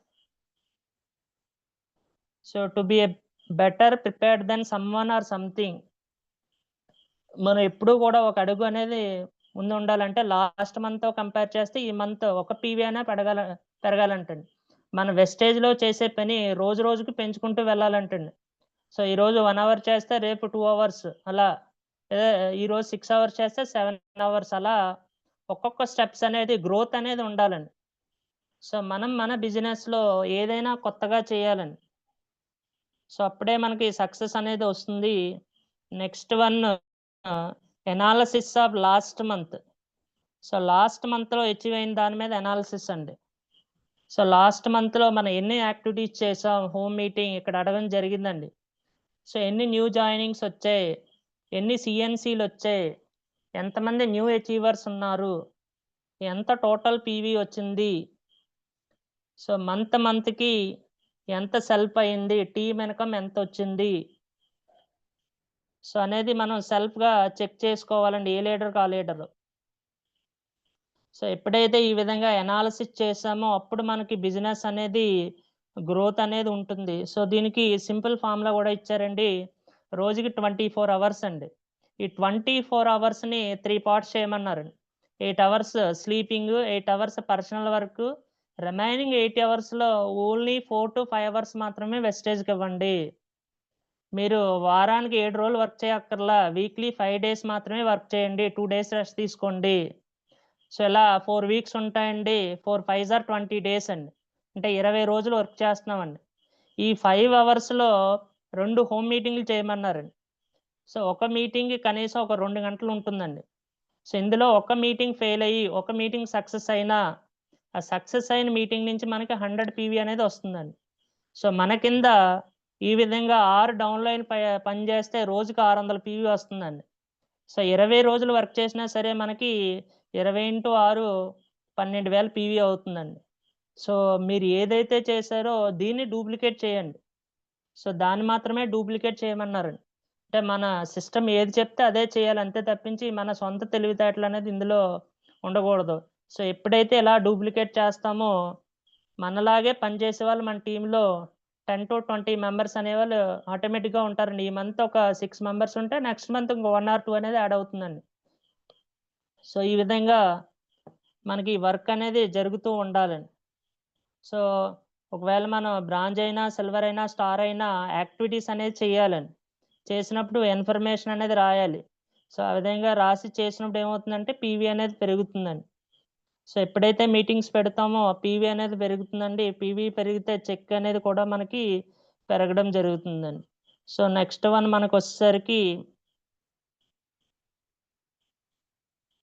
So to be a better prepared than someone or something. మనం ఎప్పుడూ కూడా ఒక అడుగు అనేది ముందు ఉండాలంటే లాస్ట్ మంత్తో కంపేర్ చేస్తే ఈ మంత్ ఒక పీవీ అయినా పెరగాలంటండి. మన వెస్టేజ్‌లో చేసే పని రోజు రోజుకి పెంచుకుంటూ వెళ్ళాలంటండి. సో ఈరోజు 1 అవర్ చేస్తే రేపు 2 అవర్స్ అలా, ఈరోజు 6 అవర్స్ చేస్తే 7 అవర్స్ అలా ఒక్కొక్క స్టెప్స్ అనేది గ్రోత్ అనేది ఉండాలండి. సో మనం మన బిజినెస్‌లో ఏదైనా కొత్తగా చేయాలండి. సో అప్పుడే మనకి సక్సెస్ అనేది వస్తుంది. Next one, analysis of last month. So last మంత్లో అచీవ్ అయిన దాని మీద ఎనాలిసిస్ అండి. సో లాస్ట్ మంత్లో మనం ఎన్ని యాక్టివిటీస్ చేసాం, హోమ్ మీటింగ్ ఇక్కడ అడగడం జరిగిందండి. సో ఎన్ని న్యూ జాయినింగ్స్ వచ్చాయి, ఎన్ని సిఎన్సీలు వచ్చాయి, ఎంతమంది న్యూ అచీవర్స్ ఉన్నారు, ఎంత టోటల్ పీవీ వచ్చింది, సో మంత్కి ఎంత సెల్ఫ్ అయింది, టీమ్ ఇన్కమ్ ఎంత వచ్చింది, సో అనేది మనం సెల్ఫ్గా చెక్ చేసుకోవాలండి, ఏ లీడర్కి ఆ లీడరు. సో ఎప్పుడైతే ఈ విధంగా ఎనాలిసిస్ చేసామో అప్పుడు మనకి బిజినెస్ అనేది గ్రోత్ అనేది ఉంటుంది. సో దీనికి సింపుల్ ఫార్ములా కూడా ఇచ్చారండి. రోజుకి 24 అవర్స్ అండి. ఈ 24 అవర్స్ని 3 పార్ట్స్ చేయమన్నారండి. 8 hours sleeping, 8 hours personal work, remaining 8 అవర్స్లో ఓన్లీ 4 to 5 అవర్స్ మాత్రమే వెస్టేజ్కి ఇవ్వండి. మీరు వారానికి 7 రోజులు వర్క్ చేయక్కర్లా, వీక్లీ 5 డేస్ మాత్రమే వర్క్ చేయండి, 2 డేస్ రెస్ట్ తీసుకోండి. సో ఇలా 4 వీక్స్ ఉంటాయండి. 4 5s ఆర్ 20 డేస్ అండి. అంటే 20 రోజులు వర్క్ చేస్తున్నామండి. ఈ 5 అవర్స్లో 2 హోమ్ మీటింగ్లు చేయమన్నారండి. సో ఒక మీటింగ్కి కనీసం ఒక 2 గంటలు ఉంటుందండి. సో ఇందులో ఒక మీటింగ్ ఫెయిల్ అయ్యి ఒక మీటింగ్ సక్సెస్ అయినా, ఆ సక్సెస్ అయిన మీటింగ్ నుంచి మనకి 100 పీవీ అనేది వస్తుందండి. సో మన కింద ఈ విధంగా 6 డౌన్లైన్ పని చేస్తే రోజుకి 600 పీవీ వస్తుందండి. సో 20 రోజులు వర్క్ చేసినా సరే మనకి 20 × 6 12,000 పీవీ అవుతుందండి. సో మీరు ఏదైతే చేశారో దీన్ని డూప్లికేట్ చేయండి. సో దాన్ని మాత్రమే డూప్లికేట్ చేయమన్నారండి. అంటే మన సిస్టమ్ ఏది చెప్తే అదే చేయాలి, అంతే తప్పించి మన సొంత తెలివితేటలు అనేది ఇందులో ఉండకూడదు. సో ఎప్పుడైతే ఇలా డూప్లికేట్ చేస్తామో మనలాగే పనిచేసే వాళ్ళు మన టీంలో 10 to 20 మెంబర్స్ అనేవాళ్ళు ఆటోమేటిక్గా ఉంటారండి. ఈ మంత్ ఒక 6 మెంబర్స్ ఉంటే నెక్స్ట్ మంత్ ఇంకో 1 or 2 అనేది యాడ్ అవుతుందండి. సో ఈ విధంగా మనకి వర్క్ అనేది జరుగుతూ ఉండాలండి. సో ఒకవేళ మనం బ్రాంజ్ అయినా, సిల్వర్ అయినా, స్టార్ అయినా యాక్టివిటీస్ అనేది చేయాలండి. చేసినప్పుడు ఇన్ఫర్మేషన్ అనేది రాయాలి. సో ఆ విధంగా రాసి చేసినప్పుడు ఏమవుతుందంటే పీవీ అనేది పెరుగుతుందండి. సో ఎప్పుడైతే మీటింగ్స్ పెడతామో పీవీ అనేది పెరుగుతుందండి. పీవీ పెరిగితే చెక్ అనేది కూడా మనకి పెరగడం జరుగుతుందండి. సో నెక్స్ట్ వన్ మనకు వచ్చేసరికి,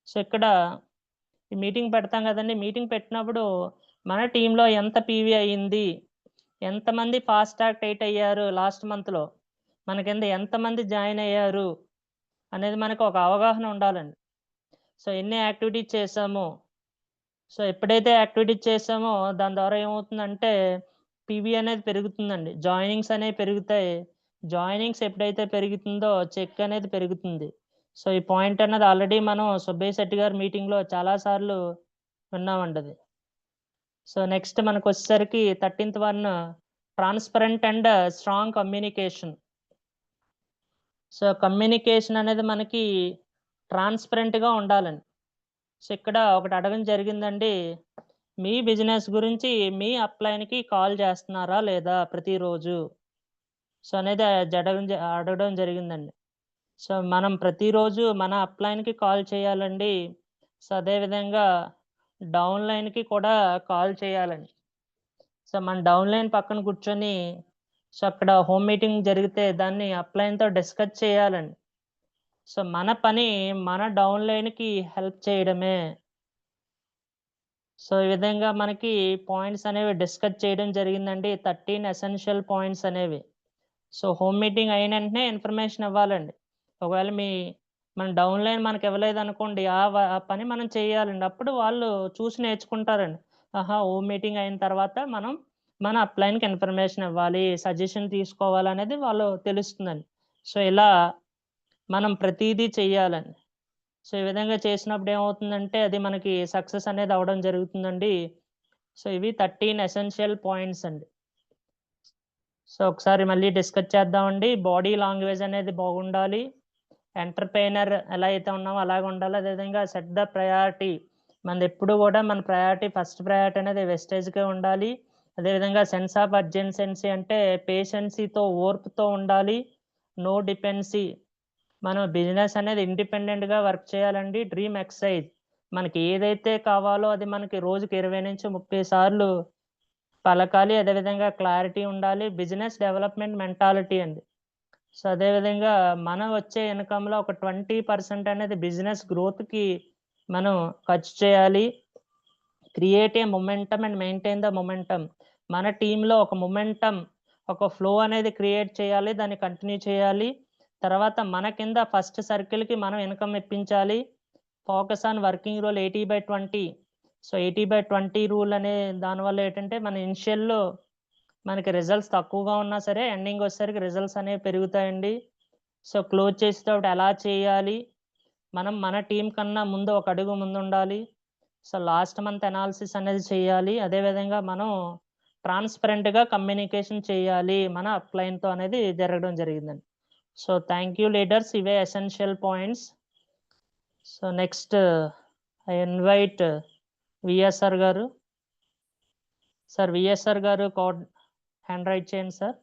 సో ఇక్కడ ఈ మీటింగ్ పెడతాం కదండి. మీటింగ్ పెట్టినప్పుడు మన టీంలో ఎంత పీవీ అయ్యింది, ఎంతమంది ఫాస్ట్ ట్రాక్ 8 అయ్యారు లాస్ట్ మంత్లో, మన కింద ఎంతమంది జాయిన్ అయ్యారు అనేది మనకు ఒక అవగాహన ఉండాలండి. సో ఎన్ని యాక్టివిటీస్ చేసాము, సో ఎప్పుడైతే యాక్టివిటీస్ చేసామో దాని ద్వారా ఏమవుతుందంటే పీవీ అనేది పెరుగుతుందండి. జాయినింగ్స్ అనేవి పెరుగుతాయి. జాయినింగ్స్ ఎప్పుడైతే పెరుగుతుందో చెక్ అనేది పెరుగుతుంది. సో ఈ పాయింట్ అన్నది ఆల్రెడీ మనం సుబ్బయ్య శెట్టి గారి మీటింగ్లో చాలాసార్లు విన్నామండి అది. సో నెక్స్ట్ మనకు వచ్చేసరికి 13th one, transparent and strong communication. So communication అనేది మనకి ట్రాన్స్పరెంట్గా ఉండాలండి. సో ఇక్కడ ఒకటి అడగడం జరిగిందండి, మీ బిజినెస్ గురించి మీ అప్లైన్కి కాల్ చేస్తున్నారా లేదా ప్రతిరోజు, సో అనేది అడగడం జరిగిందండి. సో మనం ప్రతిరోజు మన అప్లైన్కి కాల్ చేయాలండి. సో అదేవిధంగా డౌన్లైన్కి కూడా కాల్ చేయాలండి. సో మన డౌన్లైన్ పక్కన కూర్చొని సో అక్కడ హోమ్ మీటింగ్ జరిగితే దాన్ని అప్లైన్తో డిస్కస్ చేయాలండి. సో మన పని మన డౌన్లైన్కి హెల్ప్ చేయడమే. సో ఈ విధంగా మనకి పాయింట్స్ అనేవి డిస్కస్ చేయడం జరిగిందండి. 13 ఎసెన్షియల్ పాయింట్స్ అనేవి. సో హోమ్ మీటింగ్ అయిన వెంటనే ఇన్ఫర్మేషన్ ఇవ్వాలండి. ఒకవేళ మన డౌన్లైన్ మనకి ఇవ్వలేదనుకోండి, ఆ పని మనం చేయాలండి. అప్పుడు వాళ్ళు చూసి నేర్చుకుంటారండి. ఆహా! హోమ్ మీటింగ్ అయిన తర్వాత మనం మన అప్లైన్‌కి ఇన్ఫర్మేషన్ ఇవ్వాలి, సజెషన్ తీసుకోవాలనేది వాళ్ళు తెలుస్తుందండి. సో ఇలా మనం ప్రతీదీ చెయ్యాలండి. సో ఈ విధంగా చేసినప్పుడు ఏమవుతుందంటే అది మనకి సక్సెస్ అనేది అవ్వడం జరుగుతుందండి. సో ఇవి 13 ఎసెన్షియల్ పాయింట్స్ అండి. సో ఒకసారి మళ్ళీ డిస్కస్ చేద్దామండి. బాడీ లాంగ్వేజ్ అనేది బాగుండాలి. ఎంటర్‌ప్రెన్యూర్ ఎలా అయితే ఉన్నామో అలాగే ఉండాలి. అదేవిధంగా సెట్ ద ప్రయారిటీ. మనదెప్పుడు కూడా మన ప్రయారిటీ ఫస్ట్ ప్రయారిటీ అనేది వెస్టేజ్‌కే ఉండాలి. అదేవిధంగా సెన్స్ ఆఫ్ అర్జెన్సీ అంటే పేషెన్సీతో, ఓర్పుతో ఉండాలి. No dependency. మనం బిజినెస్ అనేది ఇండిపెండెంట్‌గా వర్క్ చేయాలండి. Dream exercise. మనకి ఏదైతే కావాలో అది మనకి రోజుకి 20-30 సార్లు పలకాలి. అదేవిధంగా క్లారిటీ ఉండాలి. బిజినెస్ డెవలప్‌మెంట్ మెంటాలిటీ అండి. సో అదేవిధంగా మనం వచ్చే ఇన్‌కమ్‌లో ఒక 20% అనేది బిజినెస్ గ్రోత్‌కి మనం ఖర్చు చేయాలి. Create a momentum and maintain the momentum. మన టీమ్‌లో ఒక మొమెంటమ్, ఒక ఫ్లో అనేది క్రియేట్ చేయాలి. దాన్ని కంటిన్యూ చేయాలి. తర్వాత మన కింద ఫస్ట్ సర్కిల్‌కి మనం ఇన్‌కమ్ ఇప్పించాలి. Focus on working rule 80/20. So 80/20 rule అనే దానివల్ల ఏంటంటే మన ఇనిషియల్‌లో మనకి రిజల్ట్స్ తక్కువగా ఉన్నా సరే ఎండింగ్ వచ్చేసరికి రిజల్ట్స్ అనేవి పెరుగుతాయండి. సో క్లోజ్ చేసేటప్పుడు ఎలా చేయాలి? మనం మన టీమ్ కన్నా ముందు ఒక అడుగు ముందుండాలి. సో లాస్ట్ మంత్ అనాలిసిస్ అనేది చేయాలి. అదేవిధంగా మనం ట్రాన్స్‌పరెంట్‌గా కమ్యూనికేషన్ చేయాలి మన అప్‌లైన్‌తో అనేది జరగడం జరిగిందండి. So thank you leaders. ఇవే essential points. So next I invite VSR garu. Sir VSR garu hand raise చేయండి sir.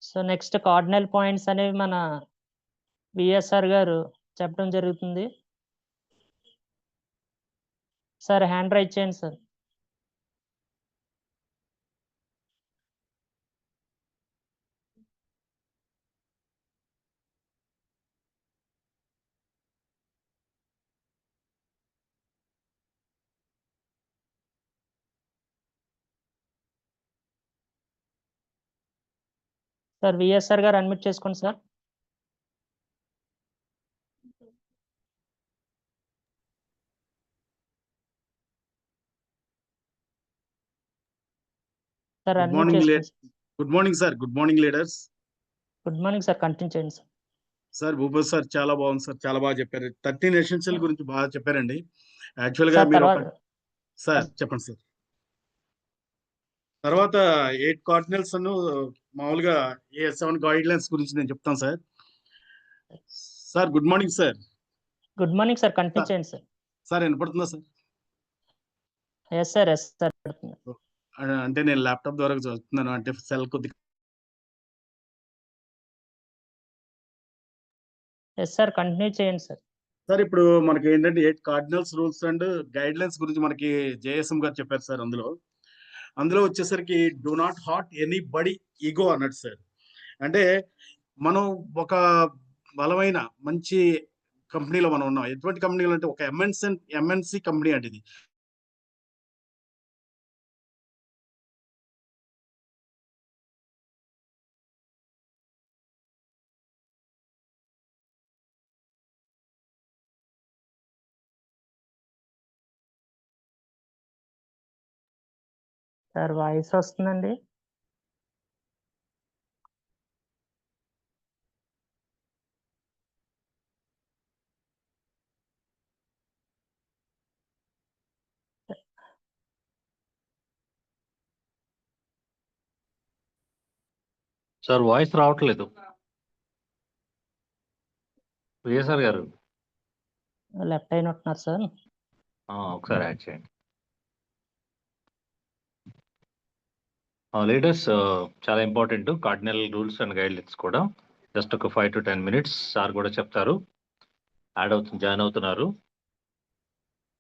So next cardinal points అనేవి మన విఎస్ఆర్ గారు చెప్పడం జరుగుతుంది. సార్ హ్యాండ్ రైజ్ చేయండి sir. Sir VSR garu unmute చేసుకోండి sir. Sir Good unmute morning, చేసుకోండి. Good morning sir. Good morning leaders. Good morning sir. Continue చేయండి sir. Sir Bhupathi sir చాలా బాగుంది సార్. చాలా బాగా చెప్పారు. 13 ఎసెన్షియల్ గురించి బాగా చెప్పారండి. యాక్చువల్‌గా సార్ మీరు తర్వాత సార్ చెప్పండి సార్. తర్వాత 8 కార్డినల్స్ మామూలుగా 7 గైడ్‌లైన్స్ గురించి నేను చెప్తాను sir. Sir good morning sir. Good morning sir. Continue చేయండి సార్. సార్ వినపడుతుందా sir? Yes sir. Yes sir. పడుతుంది. అంటే నేను ల్యాప్‌టాప్ ద్వారా చదువుతున్నాను. అంటే సెల్ కొద్దిగా ఎస్ సార్. కంటిన్యూ చేయండి సార్. సార్ ఇప్పుడు మనకి ఏంటంటే 8 కార్డినల్స్ రూల్స్ అండ్ గైడ్‌లైన్స్ గురించి మనకి జేఎస్ఎం గారు చెప్పారు సార్ అందులో వచ్చేసరికి do not hurt anybody ego అన్నట్టు సార్. అంటే మనం ఒక బలమైన మంచి కంపెనీలో మనం ఉన్నాం. ఎటువంటి కంపెనీలో అంటే ఒక ఎంఎన్‌సి కంపెనీ అండి ఇది. సార్ వాయిస్ వస్తుందండి. సార్ వాయిస్ రావట్లేదు. విఎస్ఆర్ గారు లెఫ్ట్ అయినట్టున్నారు సార్. ఒకసారి యాడ్ చేయండి. లీడర్స్ చాలా important cardinal rules and guidelines కూడా. జస్ట్ ఒక 5 to 10 minutes సార్ కూడా చెప్తారు. జాయిన్ అవుతున్నారు.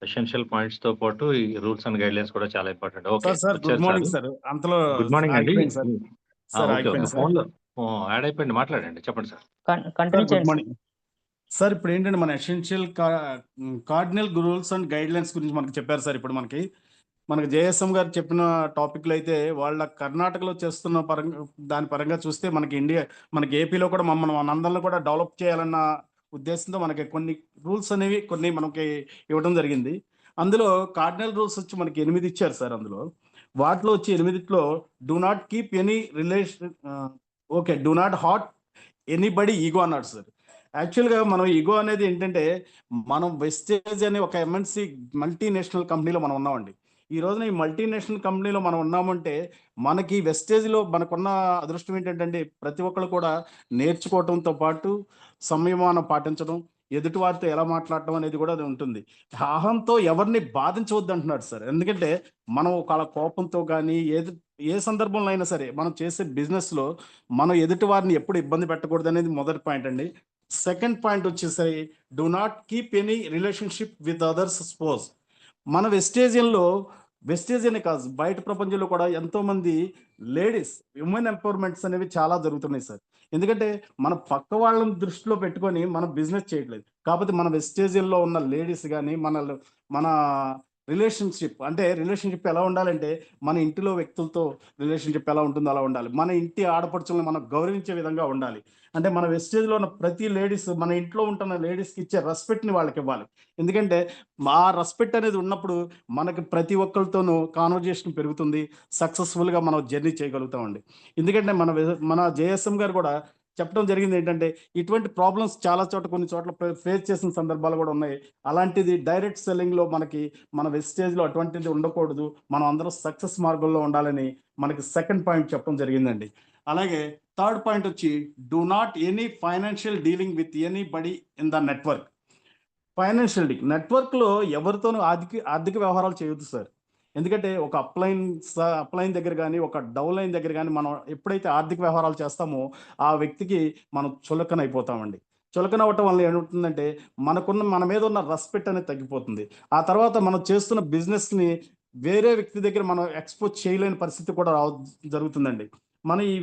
ఎసెన్షియల్ పాయింట్స్ తో పాటు ఈ రూల్స్ అండ్ గైడ్లైన్స్ కూడా చాలా important. Okay, sir good morning sir. అంతలో గుడ్ మార్నింగ్ అండి. ఆగిపోయింది సార్. సార్ ఓకే, ఆగిపోయింది సార్. ఫోన్ లో యాడ్ అయిపోయింది, మాట్లాడండి, చెప్పండి సార్. కంటిన్యూ గుడ్ చేయండి మార్నింగ్ సార్. ఇప్పుడు ఏంటంటే మన essential cardinal rules and guide lines గురించి మనకి చెప్పారు సార్. ఇప్పుడు మనకి జేఎస్ఎం గారు చెప్పిన టాపిక్లు అయితే వాళ్ళ కర్ణాటకలో చేస్తున్న పరంగా దాని పరంగా చూస్తే మనకి ఏపీలో కూడా మనందరిని కూడా డెవలప్ చేయాలన్న ఉద్దేశంతో మనకి కొన్ని రూల్స్ అనేవి కొన్ని మనకి ఇవ్వడం జరిగింది. అందులో కార్డినల్ రూల్స్ వచ్చి మనకి 8 ఇచ్చారు సార్. అందులో వాటిలో వచ్చి 8లో do not keep any relation, okay, do not hurt anybody ego అన్నాడు సార్. యాక్చువల్గా మనం ఈగో అనేది ఏంటంటే మనం వెస్టేజ్ అనే ఒక ఎంఎన్సి మల్టీనేషనల్ కంపెనీలో మనం ఉన్నామండి. ఈ రోజున ఈ మల్టీనేషనల్ కంపెనీలో మనం ఉన్నామంటే మనకి వెస్టేజ్లో మనకున్న అదృష్టం ఏంటంటే ప్రతి ఒక్కరు కూడా నేర్చుకోవడంతో పాటు సంయమనం పాటించడం, ఎదుటి వారితో ఎలా మాట్లాడటం అనేది కూడా అది ఉంటుంది. అహంతో ఎవరిని బాధించవద్దు అంటున్నాడు సార్. ఎందుకంటే మనం ఒక కోపంతో కానీ ఏ సందర్భంలో అయినా సరే మనం చేసే బిజినెస్లో మనం ఎదుటి వారిని ఎప్పుడు ఇబ్బంది పెట్టకూడదు అనేది మొదటి పాయింట్ అండి. సెకండ్ పాయింట్ వచ్చేసరి do not keep any relationship with others spouse. మన వెస్టేజియన్ కాదు, బయట ప్రపంచంలో కూడా ఎంతోమంది లేడీస్ ఉమెన్ ఎంపవర్మెంట్స్ అనేవి చాలా జరుగుతున్నాయి సార్. ఎందుకంటే మన పక్క వాళ్ళని దృష్టిలో పెట్టుకొని మనం బిజినెస్ చేయట్లేదు. కాకపోతే మన వెస్టేజియన్లో ఉన్న లేడీస్ కానీ మన రిలేషన్షిప్ ఎలా ఉండాలంటే మన ఇంటిలో వ్యక్తులతో రిలేషన్షిప్ ఎలా ఉంటుందో అలా ఉండాలి. మన ఇంటి ఆడపడుచులను మనం గౌరవించే విధంగా ఉండాలి. అంటే మన వెస్టేజ్లో ఉన్న ప్రతి లేడీస్ మన ఇంట్లో ఉంటున్న లేడీస్కి ఇచ్చే రెస్పెక్ట్ని వాళ్ళకి ఇవ్వాలి. ఎందుకంటే ఆ రెస్పెక్ట్ అనేది ఉన్నప్పుడు మనకి ప్రతి ఒక్కరితోనూ కాన్వర్జేషన్ పెరుగుతుంది, సక్సెస్ఫుల్గా మనం జర్నీ చేయగలుగుతామండి. ఎందుకంటే మన జేఎస్ఎం గారు కూడా చెప్పడం జరిగింది ఏంటంటే ఇటువంటి ప్రాబ్లమ్స్ చాలా కొన్ని చోట్ల ఫేస్ చేసిన సందర్భాలు కూడా ఉన్నాయి. అలాంటిది డైరెక్ట్ సెల్లింగ్లో మన వెస్టేజ్లో అటువంటిది ఉండకూడదు, మనం అందరం సక్సెస్ మార్గంలో ఉండాలని మనకి సెకండ్ పాయింట్ చెప్పడం జరిగిందండి. అలాగే థర్డ్ పాయింట్ వచ్చి do not any financial dealing with anybody in the network. Financial నెట్వర్క్లో ఎవరితోనూ ఆర్థిక వ్యవహారాలు చేయొద్దు సార్. ఎందుకంటే ఒక అప్లైన్ దగ్గర కానీ ఒక డౌన్ లైన్ దగ్గర కానీ మనం ఎప్పుడైతే ఆర్థిక వ్యవహారాలు చేస్తామో ఆ వ్యక్తికి మనం చులకన అయిపోతామండి. చులకన అవ్వటం వల్ల ఏమవుతుందంటే మన మీద ఉన్న రెస్పెక్ట్ అనేది తగ్గిపోతుంది. ఆ తర్వాత మనం చేస్తున్న బిజినెస్ని వేరే వ్యక్తి దగ్గర మనం ఎక్స్పోజ్ చేయలేని పరిస్థితి కూడా జరుగుతుందండి. మన ఈ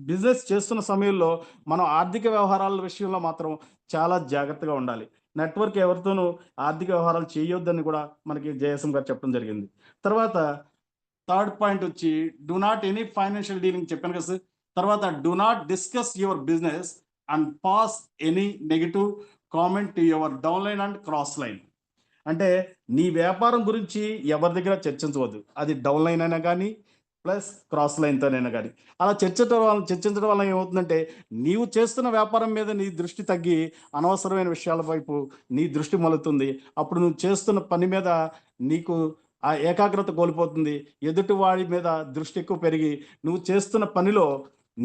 బిజినెస్ చేస్తున్న సమయంలో మనం ఆర్థిక వ్యవహారాల విషయంలో మాత్రం చాలా జాగ్రత్తగా ఉండాలి. నెట్వర్క్ ఎవరితోనూ ఆర్థిక వ్యవహారాలు చేయొద్దని కూడా మనకి జేఎస్ఎం గారు చెప్పడం జరిగింది. తర్వాత థర్డ్ పాయింట్ వచ్చి do not any financial dealing చెప్పాను కదా సార్. తర్వాత do not discuss your business and pass any negative comment to your down line and cross line. అంటే నీ వ్యాపారం గురించి ఎవరి దగ్గర చర్చించవద్దు, అది డౌన్ లైన్ అయినా కానీ ప్లస్ క్రాస్ లైన్తోనైనా కానీ. అలా చర్చించడం వల్ల ఏమవుతుందంటే నీవు చేస్తున్న వ్యాపారం మీద నీ దృష్టి తగ్గి అనవసరమైన విషయాల వైపు నీ దృష్టి మలుతుంది. అప్పుడు నువ్వు చేస్తున్న పని మీద నీకు ఆ ఏకాగ్రత కోల్పోతుంది. ఎదుటి వాడి మీద దృష్టి ఎక్కువ పెరిగి నువ్వు చేస్తున్న పనిలో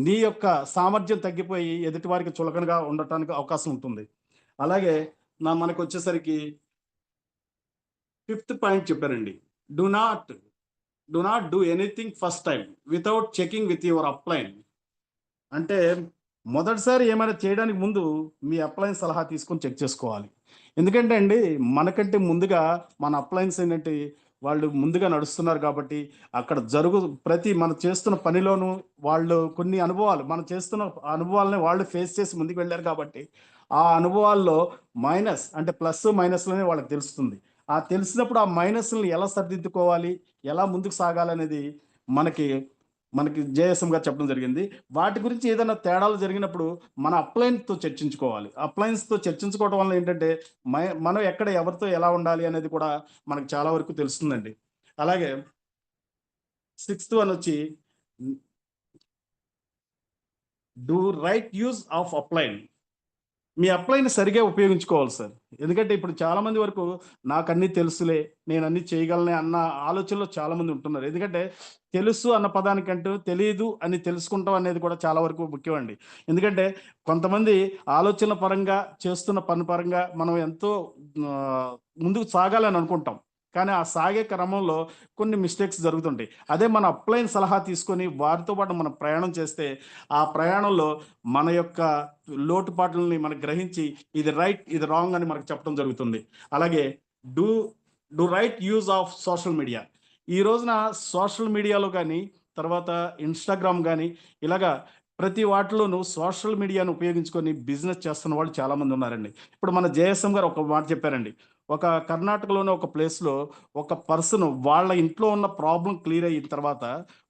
నీ యొక్క సామర్థ్యం తగ్గిపోయి ఎదుటి వారికి చులకనగా ఉండటానికి అవకాశం ఉంటుంది. అలాగే మనకు వచ్చేసరికి ఫిఫ్త్ పాయింట్ చెప్పారండి, do not do anything first time without checking with your upline. అంటే మొదటిసారి ఏమైనా చేయడానికి ముందు మీ అప్లైన్ సలహా తీసుకొని చెక్ చేసుకోవాలి. ఎందుకంటే అండి మనకంటే ముందుగా మన అప్లైన్స్ ఏంటంటే వాళ్ళు ముందుగా నడుస్తున్నారు కాబట్టి అక్కడ మనం చేస్తున్న పనిలోనూ వాళ్ళు కొన్ని మనం చేస్తున్న అనుభవాలని వాళ్ళు ఫేస్ చేసి ముందుకు వెళ్ళారు కాబట్టి ఆ అనుభవాల్లో ప్లస్ మైనస్లోనే వాళ్ళకి తెలుస్తుంది. ఆ తెలిసినప్పుడు ఆ మైనస్ని ఎలా సరిదిద్దుకోవాలి, ఎలా ముందుకు సాగాలనేది మనకి జేఎస్ఎం గారు చెప్పడం జరిగింది. వాటి గురించి ఏదైనా తేడాలు జరిగినప్పుడు మన అప్లైన్స్తో చర్చించుకోవాలి. అప్లైన్స్తో చర్చించుకోవడం వల్ల ఏంటంటే మనం ఎక్కడ ఎవరితో ఎలా ఉండాలి అనేది కూడా మనకు చాలా వరకు తెలుస్తుందండి. అలాగే 6th వన్ వచ్చి do right use of upline. మీ అప్లైని సరిగా ఉపయోగించుకోవాలి సార్. ఎందుకంటే ఇప్పుడు చాలామంది వరకు నాకు అన్నీ తెలుసులే, నేను అన్నీ చేయగలనే అన్న ఆలోచనలో చాలామంది ఉంటున్నారు. ఎందుకంటే తెలుసు అన్న పదానికంటూ తెలియదు అని తెలుసుకుంటాం అనేది కూడా చాలా వరకు ముఖ్యమండి. ఎందుకంటే కొంతమంది ఆలోచన పరంగా చేస్తున్న పని పరంగా మనం ఎంతో ముందుకు సాగాలని అనుకుంటాం, కానీ ఆ సాగే క్రమంలో కొన్ని మిస్టేక్స్ జరుగుతుంటాయి. అదే మన అప్లైన్ సలహా తీసుకొని వారితో పాటు మనం ప్రయాణం చేస్తే ఆ ప్రయాణంలో మన యొక్క లోటుపాట్లని మనం గ్రహించి ఇది రైట్ ఇది రాంగ్ అని మనకు చెప్పడం జరుగుతుంది. అలాగే do right use of social media. ఈ రోజున సోషల్ మీడియాలో కానీ, తర్వాత ఇన్స్టాగ్రామ్ కానీ, ఇలాగా ప్రతి వాటిలోనూ సోషల్ మీడియాను ఉపయోగించుకొని బిజినెస్ చేస్తున్న వాళ్ళు చాలామంది ఉన్నారండి. ఇప్పుడు మన జేఎస్ఎం గారు ఒక మాట చెప్పారండి. ఒక కర్ణాటకలోని ఒక ప్లేస్లో ఒక పర్సన్ వాళ్ళ ఇంట్లో ఉన్న ప్రాబ్లం క్లియర్ అయిన తర్వాత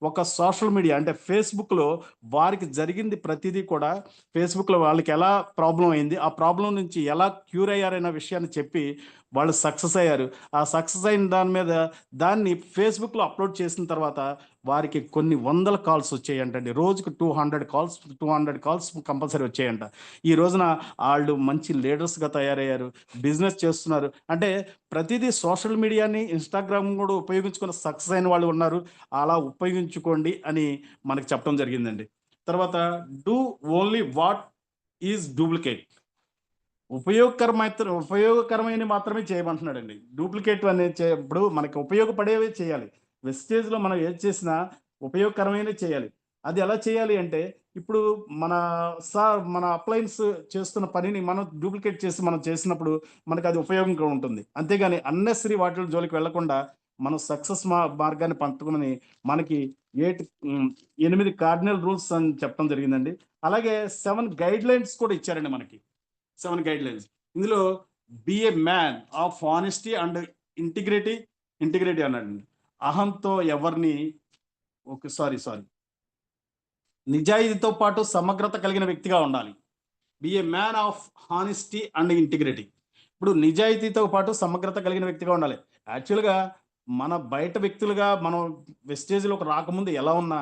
ఒక సోషల్ మీడియా అంటే ఫేస్బుక్లో వారికి జరిగింది ప్రతిదీ కూడా ఫేస్బుక్లో వాళ్ళకి ఎలా ప్రాబ్లం అయింది, ఆ ప్రాబ్లం నుంచి ఎలా క్యూర్ అయ్యారనే విషయాన్ని చెప్పి వాళ్ళు సక్సెస్ అయ్యారు. ఆ సక్సెస్ అయిన దాని మీద దాన్ని ఫేస్బుక్లో అప్లోడ్ చేసిన తర్వాత వారికి కొన్ని వందల కాల్స్ వచ్చాయంటండి. రోజుకు 200 కాల్స్ కంపల్సరీ వచ్చాయంట. ఈ రోజున వాళ్ళు మంచి లీడర్స్గా తయారయ్యారు, బిజినెస్ చేస్తున్నారు. అంటే ప్రతిదీ సోషల్ మీడియాని, ఇన్స్టాగ్రామ్ కూడా ఉపయోగించుకుని సక్సెస్ అయిన వాళ్ళు ఉన్నారు. అలా ఉపయోగించుకోండి అని మనకు చెప్పడం జరిగిందండి. తర్వాత do only what is duplicate. ఉపయోగకరమైన మాత్రమే చేయమంటున్నాడండి. డూప్లికేట్ అనేది ఇప్పుడు మనకి ఉపయోగపడేవే చేయాలి. వెస్టేజ్లో మనం ఏది చేసినా ఉపయోగకరమైనవి చేయాలి. అది ఎలా చేయాలి అంటే ఇప్పుడు మన అప్లయన్స్ చేస్తున్న పనిని మనం డూప్లికేట్ చేసి మనం చేసినప్పుడు మనకు అది ఉపయోగంగా ఉంటుంది. అంతేగాని అన్నెసరీ వాటి జోలికి వెళ్లకుండా మనం సక్సెస్ మార్గాన్ని పంచుకుని మనకి 8 కార్డినల్ రూల్స్ అని చెప్పడం జరిగిందండి. అలాగే 7 గైడ్ లైన్స్ కూడా ఇచ్చారండి మనకి. 7 గైడ్ లైన్స్. ఇందులో be a man of honesty and integrity అన్నాడండి. అహంతో ఎవరిని నిజాయితీతో పాటు సమగ్రత కలిగిన వ్యక్తిగా ఉండాలి. Be a man of honesty and integrity. ఇప్పుడు నిజాయితీతో పాటు సమగ్రత కలిగిన వ్యక్తిగా ఉండాలి. యాక్చువల్గా మన బయట వ్యక్తులుగా మనం వెస్టేజ్లోకి రాకముందు ఎలా ఉన్నా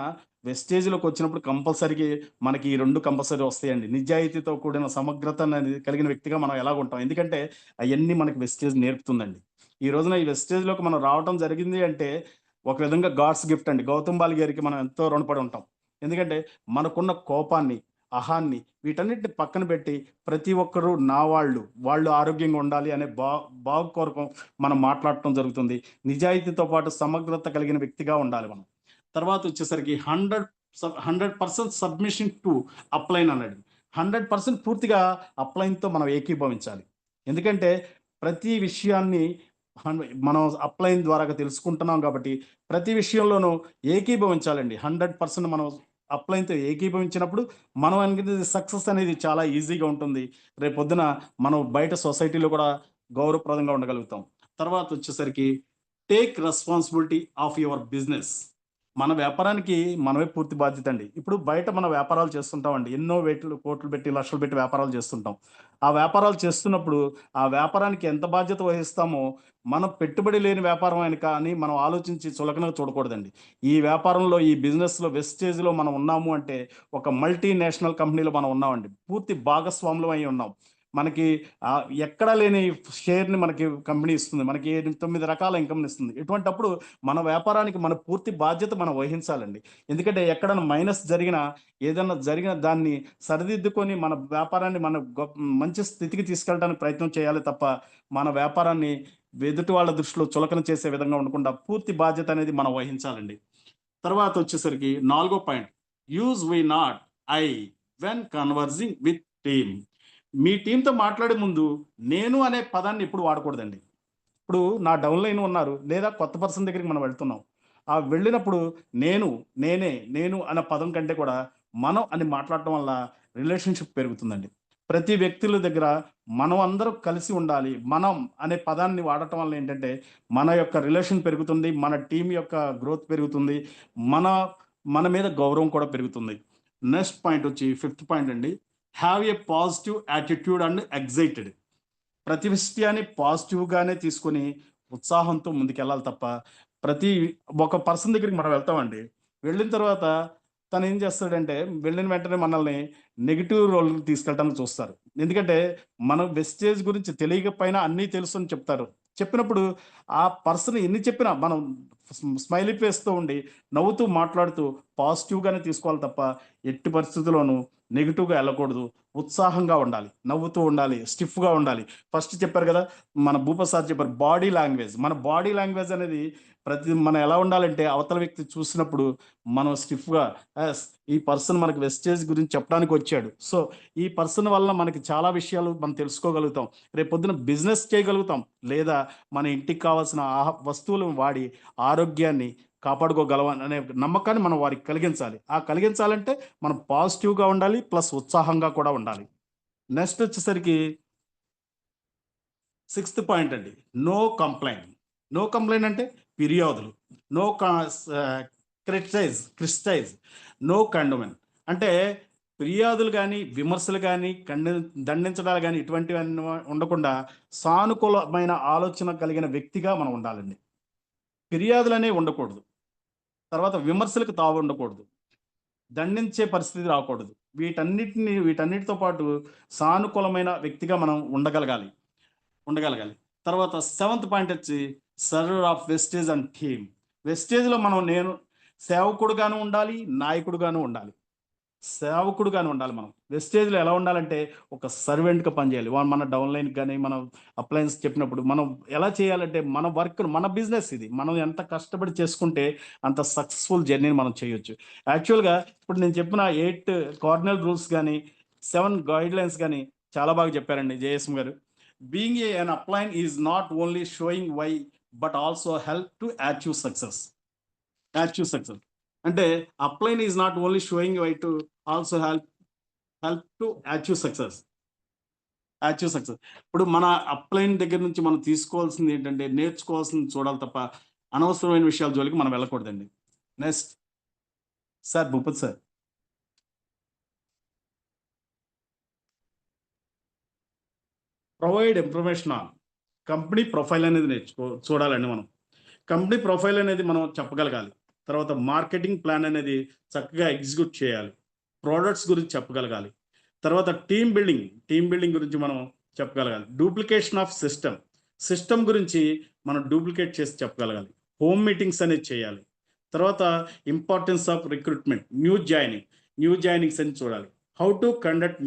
వెస్టేజ్లోకి వచ్చినప్పుడు కంపల్సరీకి మనకి ఈ 2 కంపల్సరీ వస్తాయండి. నిజాయితీతో కూడిన సమగ్రత అనేది కలిగిన వ్యక్తిగా మనం ఎలా ఉంటాం, ఎందుకంటే అవన్నీ మనకి వెస్టేజ్ నేర్పుతుందండి. ఈ రోజున ఈ వెస్టేజ్లోకి మనం రావడం జరిగింది అంటే ఒక విధంగా గాడ్స్ గిఫ్ట్ అండి. గౌతమ్ బాలి గారికి మనం ఎంతో రుణపడి ఉంటాం. ఎందుకంటే మనకున్న కోపాన్ని, అహాన్ని వీటన్నిటిని పక్కన పెట్టి ప్రతి ఒక్కరూ వాళ్ళు ఆరోగ్యంగా ఉండాలి అనే బాగు కొరకు మనం మాట్లాడటం జరుగుతుంది. నిజాయితీతో పాటు సమగ్రత కలిగిన వ్యక్తిగా ఉండాలి మనం. తర్వాత వచ్చేసరికి 100% సబ్మిషన్ టు అప్లైన్ అన్నాడు. 100% పూర్తిగా అప్లైన్తో మనం ఏకీభవించాలి. ఎందుకంటే ప్రతి విషయాన్ని మనం అప్లైన్ ద్వారా తెలుసుకుంటున్నాం కాబట్టి ప్రతి విషయంలోనూ ఏకీభవించాలండి. 100% మనం అప్లైన్తో ఏకీభవించినప్పుడు మనం అనేది సక్సెస్ అనేది చాలా ఈజీగా ఉంటుంది. రేపొద్దున మనం బయట సొసైటీలో కూడా గౌరవప్రదంగా ఉండగలుగుతాం. తర్వాత వచ్చేసరికి take responsibility of your business. మన వ్యాపారానికి మనమే పూర్తి బాధ్యత అండి. ఇప్పుడు బయట మన వ్యాపారాలు చేస్తుంటామండి. ఎన్నో కోట్లు పెట్టి లక్షలు పెట్టి వ్యాపారాలు చేస్తుంటాం. ఆ వ్యాపారాలు చేస్తున్నప్పుడు ఆ వ్యాపారానికి ఎంత బాధ్యత వహిస్తామో మనం పెట్టుబడి లేని వ్యాపారం అని కానీ మనం ఆలోచించి చులకనగా చూడకూడదండి. ఈ వ్యాపారంలో ఈ బిజినెస్లో వెస్టేజ్లో మనం ఉన్నాము అంటే ఒక మల్టీనేషనల్ కంపెనీలో మనం ఉన్నామండి. పూర్తి భాగస్వాములు అయి ఉన్నాం. మనకి ఎక్కడా లేని షేర్ని మనకి కంపెనీ ఇస్తుంది. మనకి 9 రకాల ఇన్కమ్ని ఇస్తుంది. ఇటువంటప్పుడు మన వ్యాపారానికి మన పూర్తి బాధ్యత మనం వహించాలండి. ఎందుకంటే ఎక్కడైనా మైనస్ ఏదైనా జరిగిన దాన్ని సరిదిద్దుకొని మన వ్యాపారాన్ని మంచి స్థితికి తీసుకెళ్ళడానికి ప్రయత్నం చేయాలి తప్ప మన వ్యాపారాన్ని ఎదుటి వాళ్ళ దృష్టిలో చులకన చేసే విధంగా ఉండకుండా పూర్తి బాధ్యత అనేది మనం వహించాలండి. తర్వాత వచ్చేసరికి 4వ point, use we not I when converging with team. మీ టీంతో మాట్లాడే ముందు నేను అనే పదాన్ని ఎప్పుడు వాడకూడదండి. ఇప్పుడు నా డౌన్లైన్ ఉన్నారు లేదా కొత్త పర్సన్ దగ్గరికి మనం వెళ్తున్నాం. ఆ వెళ్ళినప్పుడు నేను అనే పదం కంటే కూడా మనం అని మాట్లాడటం వల్ల రిలేషన్షిప్ పెరుగుతుందండి. ప్రతి వ్యక్తుల దగ్గర మనం అందరూ కలిసి ఉండాలి. మనం అనే పదాన్ని వాడటం వల్ల ఏంటంటే మన యొక్క రిలేషన్ పెరుగుతుంది, మన టీం యొక్క గ్రోత్ పెరుగుతుంది, మన మీద గౌరవం కూడా పెరుగుతుంది. నెక్స్ట్ పాయింట్ వచ్చి 5th పాయింట్ అండి, have a positive attitude and excited. ప్రతి విషయాన్ని పాజిటివ్గానే తీసుకొని ఉత్సాహంతో ముందుకెళ్ళాలి తప్ప ఒక పర్సన్ దగ్గరికి మనం వెళ్తామండి. వెళ్ళిన తర్వాత తను ఏం చేస్తాడంటే వెళ్ళిన వెంటనే మనల్ని నెగిటివ్ రోల్ తీసుకెళ్ళడానికి చూస్తారు. ఎందుకంటే మనం వెస్టేజ్ గురించి తెలియకపోయినా అన్నీ తెలుసు అని చెప్తారు. చెప్పినప్పుడు ఆ పర్సన్ ఎన్ని చెప్పినా మనం స్మైలీ ఫేస్తో ఉండి నవ్వుతూ మాట్లాడుతూ పాజిటివ్గానే తీసుకోవాలి తప్ప ఎట్టి పరిస్థితుల్లోనూ నెగిటివ్గా వెళ్ళకూడదు. ఉత్సాహంగా ఉండాలి, నవ్వుతూ ఉండాలి, స్టిఫ్గా ఉండాలి. ఫస్ట్ చెప్పారు కదా, మన భూపత్ సార్ చెప్పారు బాడీ లాంగ్వేజ్. మన బాడీ లాంగ్వేజ్ అనేది మనం ఎలా ఉండాలంటే అవతల వ్యక్తి చూసినప్పుడు మనం స్టిఫ్గా, ఈ పర్సన్ మనకి వెస్టేజ్ గురించి చెప్పడానికి వచ్చాడు, సో ఈ పర్సన్ వల్ల మనకి చాలా విషయాలు మనం తెలుసుకోగలుగుతాం, రేపు పొద్దున బిజినెస్ చేయగలుగుతాం, లేదా మన ఇంటికి కావాల్సిన వస్తువులను వాడి ఆరోగ్యాన్ని కాపాడుకోగలం అనే నమ్మకాన్ని మనం వారికి కలిగించాలి. ఆ కలిగించాలంటే మనం పాజిటివ్గా ఉండాలి, ప్లస్ ఉత్సాహంగా కూడా ఉండాలి. నెక్స్ట్ వచ్చేసరికి 6th పాయింట్ అండి, నో కంప్లైంట్. నో కంప్లైంట్ అంటే ఫిర్యాదులు, నో క్రిటిసైజ్, నో కండోమెన్. అంటే ఫిర్యాదులు కానీ, విమర్శలు కానీ, దండించడాలు కానీ ఇటువంటివన్నీ ఉండకుండా సానుకూలమైన ఆలోచన కలిగిన వ్యక్తిగా మనం ఉండాలండి. ఫిర్యాదులు అనేవి ఉండకూడదు, తర్వాత విమర్శలకు తావు ఉండకూడదు, దండించే పరిస్థితి రాకూడదు. వీటన్నిటితో పాటు సానుకూలమైన వ్యక్తిగా మనం ఉండగలగాలి. తర్వాత 7th పాయింట్ వచ్చి server of Vestige and team. వెస్టేజ్లో నేను సేవకుడుగాను ఉండాలి, నాయకుడుగాను ఉండాలి. మనం వెస్టేజ్లో ఎలా ఉండాలంటే ఒక సర్వెంట్గా పనిచేయాలి. మన డౌన్లైన్కి కానీ మనం అప్లయన్స్ చెప్పినప్పుడు మనం ఎలా చేయాలంటే మన వర్క్, మన బిజినెస్ ఇది, మనం ఎంత కష్టపడి చేసుకుంటే అంత సక్సెస్ఫుల్ జర్నీని మనం చేయొచ్చు. యాక్చువల్గా ఇప్పుడు నేను చెప్పిన 8 కార్డినల్ రూల్స్ కానీ 7 గైడ్ లైన్స్ కానీ చాలా బాగా చెప్పారండి జేఎస్ఎం గారు. Being an upline is not only showing why but also help to achieve success. అంటే upline is not only showing way to also help to achieve success. ఇప్పుడు మన upline దగ్గర నుంచి మనం తీసుకోవాల్సింది ఏంటంటే నేర్చుకోవాల్సింది చూడాలి తప్ప అనవసరమైన విషయాల జోలికి మనం వెళ్ళకూడదండి. Next sir Bhupath sir. Provide information on company profile అనేది చూడాలండి. మనం కంపెనీ ప్రొఫైల్ అనేది మనం చెప్పగలగాలి. తర్వాత మార్కెటింగ్ ప్లాన్ అనేది చక్కగా ఎగ్జిక్యూట్ చేయాలి. ప్రోడక్ట్స్ గురించి చెప్పగలగాలి. తర్వాత టీమ్ బిల్డింగ్ గురించి మనం చెప్పగలగాలి. డూప్లికేషన్ ఆఫ్ సిస్టమ్ గురించి మనం డూప్లికేట్ చేసి చెప్పగలగాలి. హోమ్ మీటింగ్స్ అనేది చేయాలి. తర్వాత importance of recruitment, new joinings అని చూడాలి. హౌ టు కండక్ట్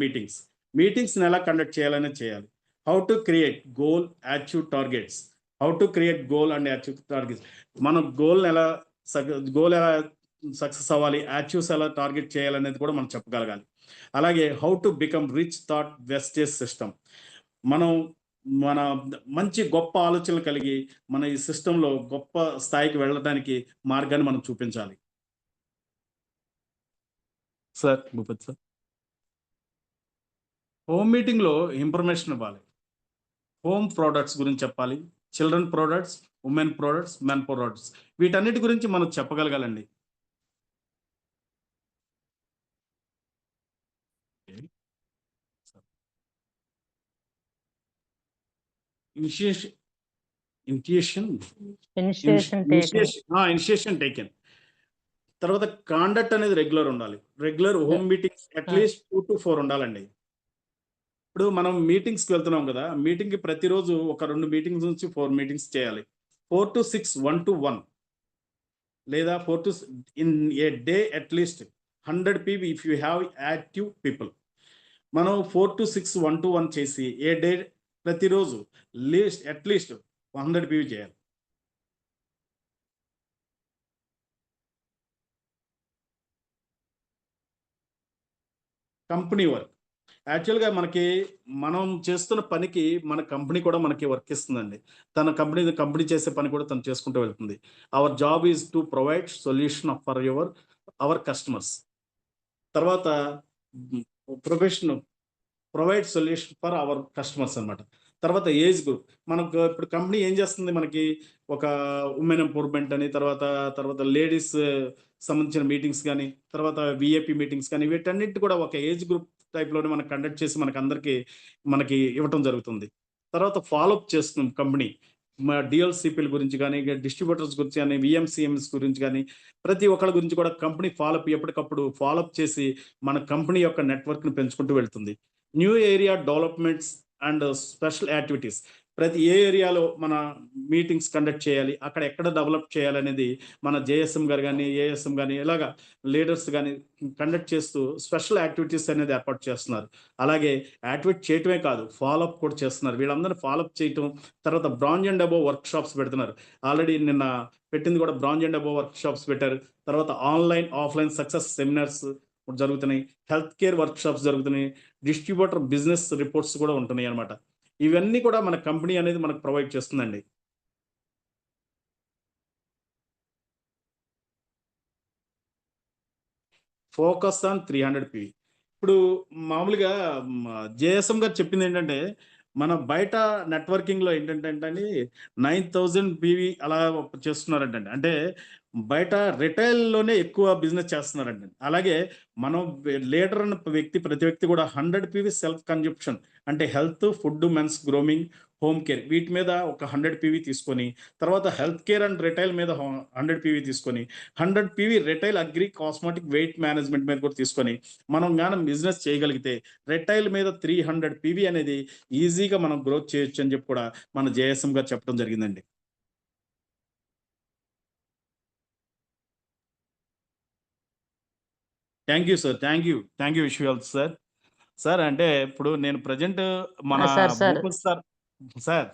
మీటింగ్స్ని ఎలా కండక్ట్ చేయాలనేది చేయాలి. How to create goal achieve targets. మనం గోల్ ఎలా సక్సెస్ అవ్వాలి, అచీవ్స్ ఎలా టార్గెట్ చేయాలనేది కూడా మనం చెప్పగలగాలి. అలాగే how to become rich thought wastage system. మనం మంచి గొప్ప ఆలోచనలు కలిగి మన ఈ సిస్టంలో గొప్ప స్థాయికి వెళ్ళడానికి మార్గాన్ని మనం చూపించాలి. Sir Bhupath sir. హోమ్ మీటింగ్లో ఇన్ఫర్మేషన్ ఇవ్వాలి. హోమ్ ప్రోడక్ట్స్ గురించి చెప్పాలి. Children products, women products, men products, వీటన్నిటి గురించి మనం చెప్పగలగాలండి. Initiation taken. తర్వాత కాండక్ట్ అనేది రెగ్యులర్ ఉండాలి. రెగ్యులర్ హోమ్ మీటింగ్స్ అట్లీస్ట్ 2 to 4 ఉండాలండి. ఇప్పుడు మనం మీటింగ్స్కి వెళ్తున్నాం కదా, మీటింగ్కి ప్రతిరోజు ఒక 2 మీటింగ్స్ నుంచి 4 మీటింగ్స్ చేయాలి. 4 to 6 1-to-1 లేదా 4 to in a day at least 100 people if you have active people. మనం 4 to 6 1-to-1 చేసి ఏ డే ప్రతిరోజు అట్లీస్ట్ 100 people చేయాలి. Company work. యాక్చువల్గా మనం చేస్తున్న పనికి మన కంపెనీ కూడా మనకి వర్క్ ఇస్తుందండి. కంపెనీ చేసే పని కూడా తను చేసుకుంటూ వెళ్తుంది. Our job is to provide solution for our customers. తర్వాత provide solution for our customers అనమాట. తర్వాత ఏజ్ గ్రూప్. మనకు ఇప్పుడు కంపెనీ ఏం చేస్తుంది, మనకి ఒక ఉమెన్ ఎంపవర్మెంట్ అని, తర్వాత లేడీస్ సంబంధించిన మీటింగ్స్ కానీ, తర్వాత విఏపీ మీటింగ్స్ కానీ, వీటన్నిటి కూడా ఒక ఏజ్ గ్రూప్ టైప్లోనే మనం కండక్ట్ చేసి మనకి ఇవ్వటం జరుగుతుంది. తర్వాత ఫాలోఅప్ చేస్తుంది కంపెనీ. డిఎల్సిపిల గురించి కానీ, డిస్ట్రిబ్యూటర్స్ గురించి కానీ, విఎంసిఎంఎస్ గురించి కానీ, ప్రతి ఒక్కరి గురించి కూడా కంపెనీ ఎప్పటికప్పుడు ఫాలోఅప్ చేసి మన కంపెనీ యొక్క నెట్వర్క్ని పెంచుకుంటూ వెళ్తుంది. New area developments and special activities. ప్రతి ఏ ఏరియాలో మన మీటింగ్స్ కండక్ట్ చేయాలి, అక్కడ ఎక్కడ డెవలప్ చేయాలనేది మన జేఎస్ఎం గారు కానీ ఏఎస్ఎం కానీ ఇలాగా లీడర్స్ కానీ కండక్ట్ చేస్తూ స్పెషల్ యాక్టివిటీస్ అనేది ఏర్పాటు చేస్తున్నారు. అలాగే యాక్టివేట్ చేయటమే కాదు, ఫాలోఅప్ కూడా చేస్తున్నారు. వీళ్ళందరూ ఫాలోఅప్ చేయటం, తర్వాత bronze and above work shops పెడుతున్నారు. ఆల్రెడీ నిన్న పెట్టింది కూడా bronze and above work shops పెట్టారు. తర్వాత ఆన్లైన్ ఆఫ్లైన్ సక్సెస్ సెమినార్స్ జరుగుతున్నాయి, హెల్త్ కేర్ వర్క్ షాప్స్ జరుగుతున్నాయి, డిస్ట్రిబ్యూటర్ బిజినెస్ రిపోర్ట్స్ కూడా ఉంటున్నాయి అనమాట. ఇవన్నీ కూడా మన కంపెనీ అనేది మనకు ప్రొవైడ్ చేస్తుందండి. Focus on 300 PV. ఇప్పుడు మామూలుగా జేఎస్ఎం గారు చెప్పింది ఏంటంటే, మన బయట నెట్వర్కింగ్లో ఏంటంటే అండి 9000 PV అలా చేస్తున్నారంటండి. అంటే బయట రిటైల్లోనే ఎక్కువ బిజినెస్ చేస్తున్నారండి. అలాగే మనం లీడర్ అన్న ప్రతి వ్యక్తి కూడా 100 PV సెల్ఫ్ కన్జంప్షన్ అంటే health, food, men's grooming, home care వీటి మీద ఒక 100 PV తీసుకొని, తర్వాత హెల్త్ కేర్ అండ్ రిటైల్ మీద 100 PV తీసుకొని, 100 PV retail, agri, cosmetic, weight management మీద కూడా తీసుకొని మనం గానం బిజినెస్ చేయగలిగితే రిటైల్ మీద 300 PV అనేది ఈజీగా మనం గ్రోత్ చేయొచ్చు అని చెప్పి కూడా మన జేఎస్ఎం గారు చెప్పడం జరిగిందండి. Thank you sir, thank you Vishwal sir. Sir అంటే ఇప్పుడు నేను ప్రజెంట్ మన Bhupathi sir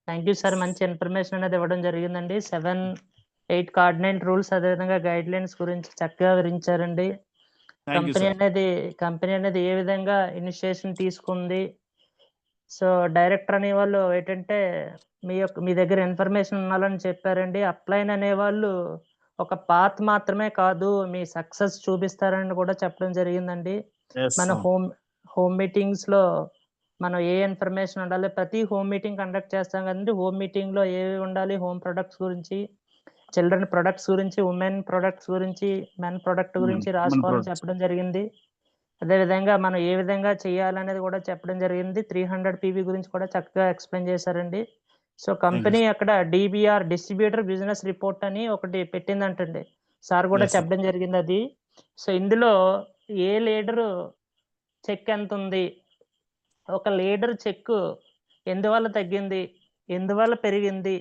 thank you sir, మంచి ఇన్ఫర్మేషన్ అనేది ఇవ్వడం జరిగిందండి. 7, 8 కార్డినెంట్ రూల్స్ అదేవిధంగా గైడ్ లైన్స్ గురించి చక్కగా వివరించారండి. కంపెనీ అనేది ఏ విధంగా ఇనిషియేషన్ తీసుకుంది. సో డైరెక్టర్ అనే వాళ్ళు ఏంటంటే మీ దగ్గర ఇన్ఫర్మేషన్ ఉండాలని చెప్పారండి. అప్లైన్ అనేవాళ్ళు ఒక పాత్ మాత్రమే కాదు, మీ సక్సెస్ చూపిస్తారని కూడా చెప్పడం జరిగిందండి. మన హోమ్ మీటింగ్స్ లో మనం ఏ ఇన్ఫర్మేషన్ ఉండాలి, ప్రతి హోమ్ మీటింగ్ కండక్ట్ చేస్తాం కదండి. హోమ్ మీటింగ్ లో ఏవి ఉండాలి, హోమ్ ప్రొడక్ట్స్ గురించి, చిల్డ్రన్ ప్రొడక్ట్స్ గురించి, ఉమెన్ ప్రొడక్ట్స్ గురించి, మెన్ ప్రొడక్ట్ గురించి రాసుకోవాలని చెప్పడం జరిగింది. అదేవిధంగా మనం ఏ విధంగా చేయాలనేది కూడా చెప్పడం జరిగింది. 300 PV గురించి కూడా చక్కగా ఎక్స్ప్లెయిన్ చేశారండి. సో కంపెనీ అక్కడ DBR డిస్ట్రిబ్యూటర్ బిజినెస్ రిపోర్ట్ అని ఒకటి పెట్టిందంటండి. సార్ కూడా చెప్పడం జరిగింది అది. సో ఇందులో ఏ లీడరు చెక్ ఎంత ఉంది, ఒక లీడర్ చెక్ ఎందువల్ల తగ్గింది, ఎందువల్ల పెరిగింది,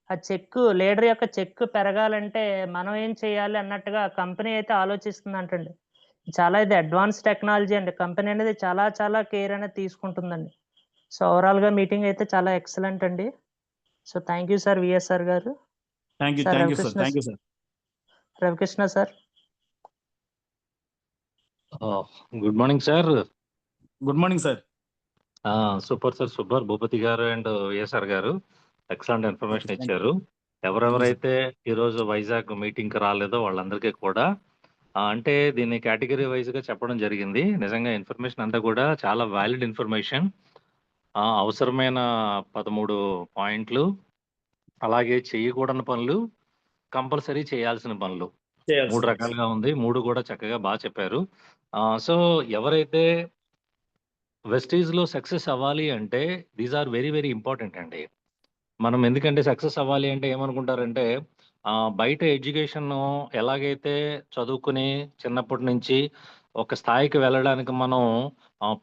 ఆ చెక్ లీడర్ యొక్క చెక్ పెరగాలంటే మనం ఏం చేయాలి అన్నట్టుగా కంపెనీ అయితే ఆలోచిస్తుందంటండి. చాలా ఇది అడ్వాన్స్ టెక్నాలజీ అండి. కంపెనీ అనేది చాలా కేర్ అనేది తీసుకుంటుందండి. సో ఓవరాల్ గా మీటింగ్ అయితే చాలా ఎక్సలెంట్ అండి. So thank you sir VSR garu. Ravikrishna sir. Good morning sir. Good morning sir. Super sir, super. Bhupathi garu and VSR garu excellent information ఇచ్చారు. ఎవరెవరైతే ఈరోజు వైజాగ్ మీటింగ్ కి రాలేదో వాళ్ళందరికీ కూడా అంటే దీన్ని కేటగిరీ వైజ్ గా చెప్పడం జరిగింది. నిజంగా ఇన్ఫర్మేషన్ అంతా కూడా చాలా వ్యాలిడ్ ఇన్ఫర్మేషన్. అవసరమైన 13 పాయింట్లు, అలాగే చేయకూడని పనులు, కంపల్సరీ చేయాల్సిన పనులు 3 రకాలుగా ఉంది. 3 కూడా చక్కగా బాగా చెప్పారు. సో ఎవరైతే వెస్టీజ్ లో సక్సెస్ అవ్వాలి అంటే these are very very important అండి. మనం ఎందుకంటే సక్సెస్ అవ్వాలి అంటే ఏమనుకుంటారంటే బయట ఎడ్యుకేషన్ ఎలాగైతే చదువుకుని చిన్నప్పటి నుంచి ఒక స్థాయికి వెళ్ళడానికి మనం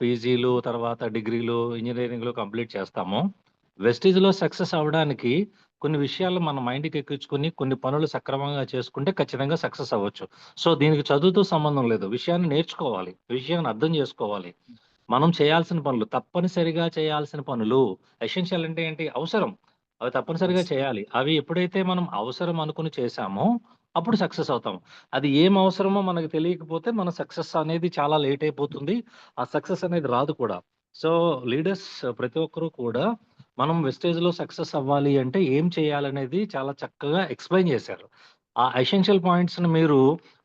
పీజీలు, తర్వాత డిగ్రీలు, ఇంజనీరింగ్లు కంప్లీట్ చేస్తాము. వెస్టీజ్లో సక్సెస్ అవ్వడానికి కొన్ని విషయాలు మన మైండ్కి ఎక్కించుకుని కొన్ని పనులు సక్రమంగా చేసుకుంటే ఖచ్చితంగా సక్సెస్ అవ్వచ్చు. సో దీనికి చదువుతో సంబంధం లేదు, విషయాన్ని నేర్చుకోవాలి, విషయాన్ని అర్థం చేసుకోవాలి. మనం చేయాల్సిన పనులు, తప్పనిసరిగా చేయాల్సిన పనులు, ఎసెన్షియల్ అంటే ఏంటి, అవసరం, అవి తప్పనిసరిగా చేయాలి. అవి ఎప్పుడైతే మనం అవసరం అనుకుని చేశామో అప్పుడు సక్సెస్ అవుతాం. అది ఏం అవసరమో మనకు తెలియకపోతే మన సక్సెస్ అనేది చాలా లేట్ అయిపోతుంది, ఆ సక్సెస్ అనేది రాదు కూడా. సో లీడర్స్ ప్రతి ఒక్కరూ కూడా మనం వెస్టేజ్లో సక్సెస్ అవ్వాలి అంటే ఏం చేయాలనేది చాలా చక్కగా ఎక్స్ప్లెయిన్ చేశారు. ఆ ఎసెన్షియల్ పాయింట్స్ని మీరు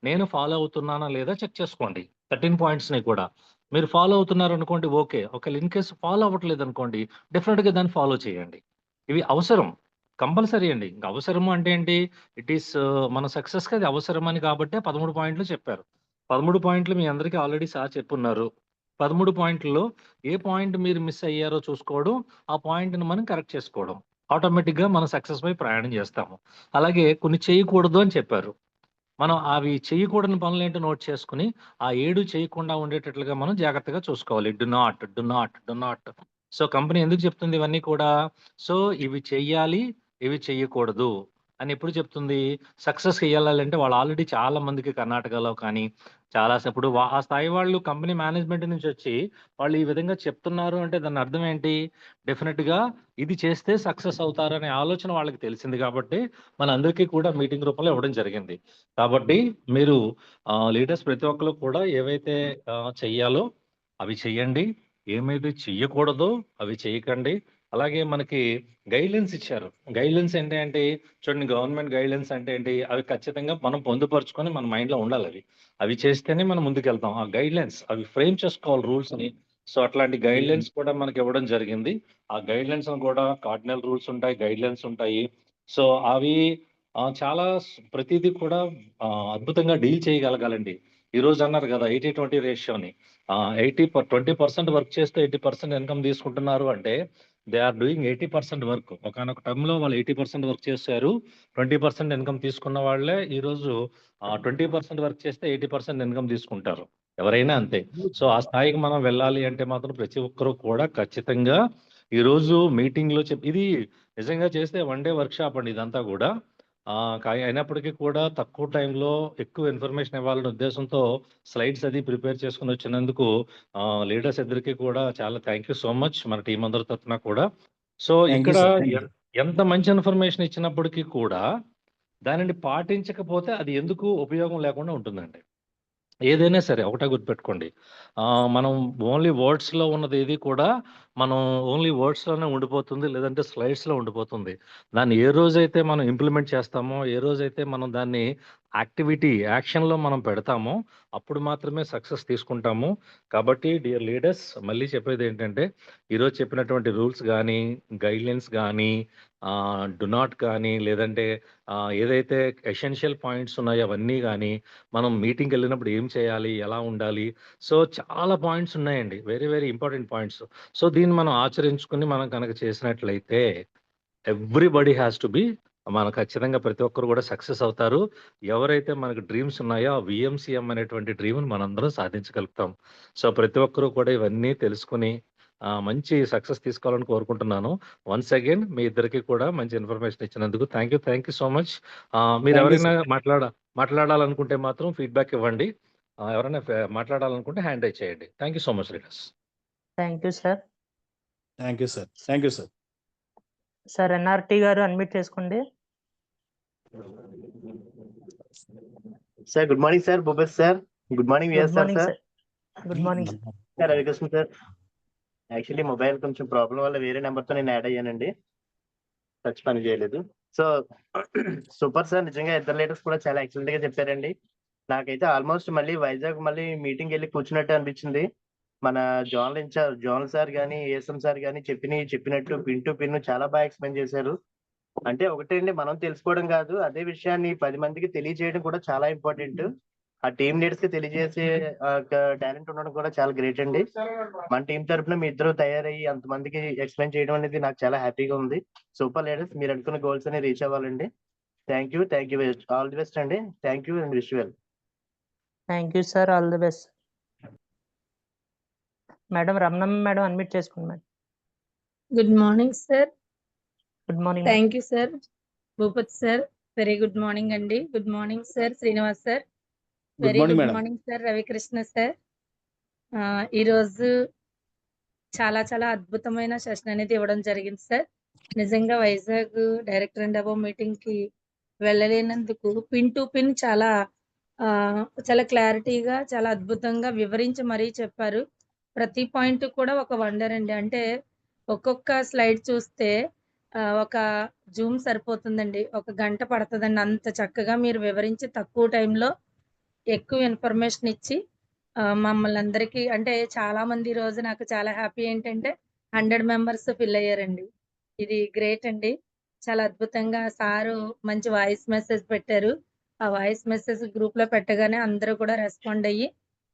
నేను ఫాలో అవుతున్నానా లేదా చెక్ చేసుకోండి. 13 పాయింట్స్ని కూడా మీరు ఫాలో అవుతున్నారు అనుకోండి, ఓకే. ఒకవేళ ఇన్ కేసు ఫాలో అవ్వట్లేదు అనుకోండి, డెఫినెట్గా దాన్ని ఫాలో చేయండి. ఇవి అవసరం, కంపల్సరీ అండి. ఇంకా అవసరము అంటే ఏంటి, ఇట్ ఈస్ మన సక్సెస్కి అది అవసరం అని కాబట్టి 13 పాయింట్లు చెప్పారు. 13 పాయింట్లు మీ అందరికీ ఆల్రెడీ సార్ చెప్పున్నారు. 13 పాయింట్లలో ఏ పాయింట్ మీరు మిస్ అయ్యారో చూసుకోవడం, ఆ పాయింట్ని మనం కరెక్ట్ చేసుకోవడం, ఆటోమేటిక్గా మన సక్సెస్ పై ప్రయాణం చేస్తాము. అలాగే కొన్ని చేయకూడదు అని చెప్పారు. మనం అవి చేయకూడని పనులు ఏంటో నోట్ చేసుకుని ఆ 7 చేయకుండా ఉండేటట్లుగా మనం జాగ్రత్తగా చూసుకోవాలి. డు నాట్ సో కంపెనీ ఎందుకు చెప్తుంది ఇవన్నీ కూడా? సో ఇవి చెయ్యాలి, ఇవి చెయ్యకూడదు అని ఎప్పుడు చెప్తుంది? సక్సెస్ చేయాలంటే వాళ్ళు ఆల్రెడీ చాలా మందికి కర్ణాటకలో కానీ చాలా ఇప్పుడు ఆ స్థాయి వాళ్ళు కంపెనీ మేనేజ్మెంట్ నుంచి వచ్చి వాళ్ళు ఈ విధంగా చెప్తున్నారు అంటే దాని అర్థం ఏంటి? డెఫినెట్ గా ఇది చేస్తే సక్సెస్ అవుతారు అనే ఆలోచన వాళ్ళకి తెలిసింది కాబట్టి మన అందరికీ కూడా మీటింగ్ రూపంలో ఇవ్వడం జరిగింది. కాబట్టి మీరు లీడర్స్ ప్రతి ఒక్కరు కూడా ఏవైతే చెయ్యాలో అవి చెయ్యండి, ఏమైతే చెయ్యకూడదో అవి చేయకండి. అలాగే మనకి గైడ్లైన్స్ ఇచ్చారు. గైడ్లైన్స్ ఏంటి అంటే చూడండి, గవర్నమెంట్ గైడ్లైన్స్ అంటే ఏంటి? అవి ఖచ్చితంగా మనం పొందుపరుచుకొని మన మైండ్ లో ఉండాలి. అవి చేస్తేనే మనం ముందుకెళ్తాం. ఆ గైడ్లైన్స్ అవి ఫ్రేమ్ చేసుకోవాలి రూల్స్ ని. సో అట్లాంటి గైడ్లైన్స్ కూడా మనకి ఇవ్వడం జరిగింది. ఆ గైడ్లైన్స్ కూడా కార్డినల్ రూల్స్ ఉంటాయి, గైడ్లైన్స్ ఉంటాయి. సో అవి చాలా ప్రతిదీ కూడా అద్భుతంగా డీల్ చేయగలగాలండి. ఈ రోజు అన్నారు కదా 80-20 రేషియోని. 20% వర్క్ చేస్తే 80% ఇన్కమ్ తీసుకుంటున్నారు అంటే దే ఆర్ డూయింగ్ 80% వర్క్. ఒకనొక టైంలో వాళ్ళు 80% వర్క్ చేశారు, 20% ఇన్కమ్ తీసుకున్న వాళ్ళే ఈ రోజు 20% వర్క్ చేస్తే 80% ఇన్కమ్ తీసుకుంటారు. ఎవరైనా అంతే. సో ఆ స్థాయికి మనం వెళ్ళాలి అంటే మాత్రం ప్రతి ఒక్కరు కూడా ఖచ్చితంగా ఈ రోజు మీటింగ్ లో ఇది నిజంగా చేస్తే 1 డే వర్క్ షాప్ అండి ఇదంతా కూడా. అయినప్పటికీ కూడా తక్కువ టైంలో ఎక్కువ ఇన్ఫర్మేషన్ ఇవ్వాలనే ఉద్దేశంతో స్లైడ్స్ అది ప్రిపేర్ చేసుకుని వచ్చినందుకు లీడర్స్ ఇద్దరికి కూడా చాలా థ్యాంక్ యూ సో మచ్ మన టీం అందరి తరఫున కూడా. సో ఇక్కడ ఎంత మంచి ఇన్ఫర్మేషన్ ఇచ్చినప్పటికీ కూడా దానిని పాటించకపోతే అది ఎందుకు ఉపయోగం లేకుండా ఉంటుందండి. ఏదైనా సరే ఒకటే గుర్తుపెట్టుకోండి, మనం ఓన్లీ వర్డ్స్లో ఉన్నది ఏది కూడా మనం ఓన్లీ వర్డ్స్లోనే ఉండిపోతుంది, లేదంటే స్లైడ్స్లో ఉండిపోతుంది. దాన్ని ఏ రోజైతే మనం ఇంప్లిమెంట్ చేస్తామో, ఏ రోజైతే మనం దాన్ని యాక్షన్లో మనం పెడతామో అప్పుడు మాత్రమే సక్సెస్ తీసుకుంటాము. కాబట్టి డియర్ లీడర్స్, మళ్ళీ చెప్పేది ఏంటంటే ఈరోజు చెప్పినటువంటి రూల్స్ కానీ, గైడ్లైన్స్ కానీ, డు నాట్ కానీ, లేదంటే ఏదైతే ఎసెన్షియల్ పాయింట్స్ ఉన్నాయో అవన్నీ కానీ, మనం మీటింగ్కి వెళ్ళినప్పుడు ఏం చేయాలి, ఎలా ఉండాలి, సో చాలా పాయింట్స్ ఉన్నాయండి, very very important points. So దీన్ని మనం ఆచరించుకుని మనం కనుక చేసినట్లయితే ఎవ్రీబడి హ్యాస్ టు బి, మన ఖచ్చితంగా ప్రతి ఒక్కరు కూడా సక్సెస్ అవుతారు. ఎవరైతే మనకు డ్రీమ్స్ ఉన్నాయో ఆ విఎంసిఎం అనేటువంటి డ్రీమ్ని మనందరం సాధించగలుగుతాం. సో ప్రతి ఒక్కరూ కూడా ఇవన్నీ తెలుసుకుని మంచి సక్సెస్ తీసుకోవాలని కోరుకుంటున్నాను. వన్స్ అగైన్ మీ ఇద్దరికి కూడా మంచి ఇన్ఫర్మేషన్ ఇచ్చినందుకు థ్యాంక్ యూ సో మచ్. మీరు ఎవరైనా మాట్లాడాలనుకుంటే మాత్రం ఫీడ్బ్యాక్ ఇవ్వండి. ఎవరైనా మాట్లాడాలనుకుంటే హ్యాండ్ రైజ్ చేయండి. Thank you so much leaders. Thank you sir. Thank you sir. Thank you sir. Sir NRT గారు అన్మ్యూట్ చేసుకోండి. Sir good morning sir. Bhupathi sir good morning. Good morning sir. Good morning sir Ravikrishna sir. Actually mobile కొంచెం problem వల్ల వేరే నెంబర్తో నేను add అయ్యానండి, touch పని చేయలేదు. సో సూపర్ సార్, నిజంగా ఇద్దరు లీడర్స్ కూడా చాలా ఎక్సలెంట్ గా చెప్పారండి. నాకైతే ఆల్మోస్ట్ మళ్ళీ వైజాగ్ మళ్ళీ మీటింగ్ వెళ్ళి కూర్చున్నట్టు అనిపించింది. మన జోనల్ సార్ కానీ, ఏఎస్ఎం సార్ కానీ చెప్పినట్టు పిన్ టు పిన్ చాలా బాగా ఎక్స్ప్లెయిన్ చేశారు. అంటే ఒకటండి, మనం తెలుసుకోవడం కాదు, అదే విషయాన్ని 10 మందికి తెలియజేయడం కూడా చాలా ఇంపార్టెంట్. ఆ టీమ్ లీడర్స్ కి తెలియజేసే టాలెంట్ ఉండడం కూడా చాలా గ్రేట్ అండి. మన టీం తరఫున మీ ఇద్దరు తయారయ్యి అంతమందికి ఎక్స్ప్లెయిన్ చేయడం అనేది నాకు చాలా హ్యాపీగా ఉంది. సూపర్ లీడర్స్, మీరు అనుకున్న గోల్స్ అని రీచ్ అవ్వాలండి. Thank you all the best అండి. Thank you and wish well. Thank you sir. All the best. Madam Ramanamma madam unmute చేసుకోండి madam. Good morning sir. Good morning. Thank you sir. Bhupathi sir very good morning అండి. Good morning sir. Srinivas sir very good morning sir. Ravikrishna sir, ఈరోజు చాలా చాలా అద్భుతమైన session అనేది ఇవ్వడం జరిగింది sir. నిజంగా Vizag director and above meeting కి వెళ్ళలేనందుకు పిన్ టు పిన్ చాలా క్లారిటీగా చాలా అద్భుతంగా వివరించి మరీ చెప్పారు. ప్రతి పాయింట్ కూడా ఒక వండర్ అండి. అంటే ఒక్కొక్క స్లైడ్ చూస్తే ఒక జూమ్ సరిపోతుందండి, 1 గంట పడుతుందండి. అంత చక్కగా మీరు వివరించి తక్కువ టైంలో ఎక్కువ ఇన్ఫర్మేషన్ ఇచ్చి మమ్మల్ని అందరికీ, అంటే చాలా మంది ఈ రోజు నాకు చాలా హ్యాపీ ఏంటంటే 100 మెంబర్స్ ఫిల్ అయ్యారండి. ఇది గ్రేట్ అండి. చాలా అద్భుతంగా సారు మంచి వాయిస్ మెసేజ్ పెట్టారు. ఆ వాయిస్ మెసేజ్ గ్రూప్ లో పెట్టగానే అందరూ కూడా రెస్పాండ్ అయ్యి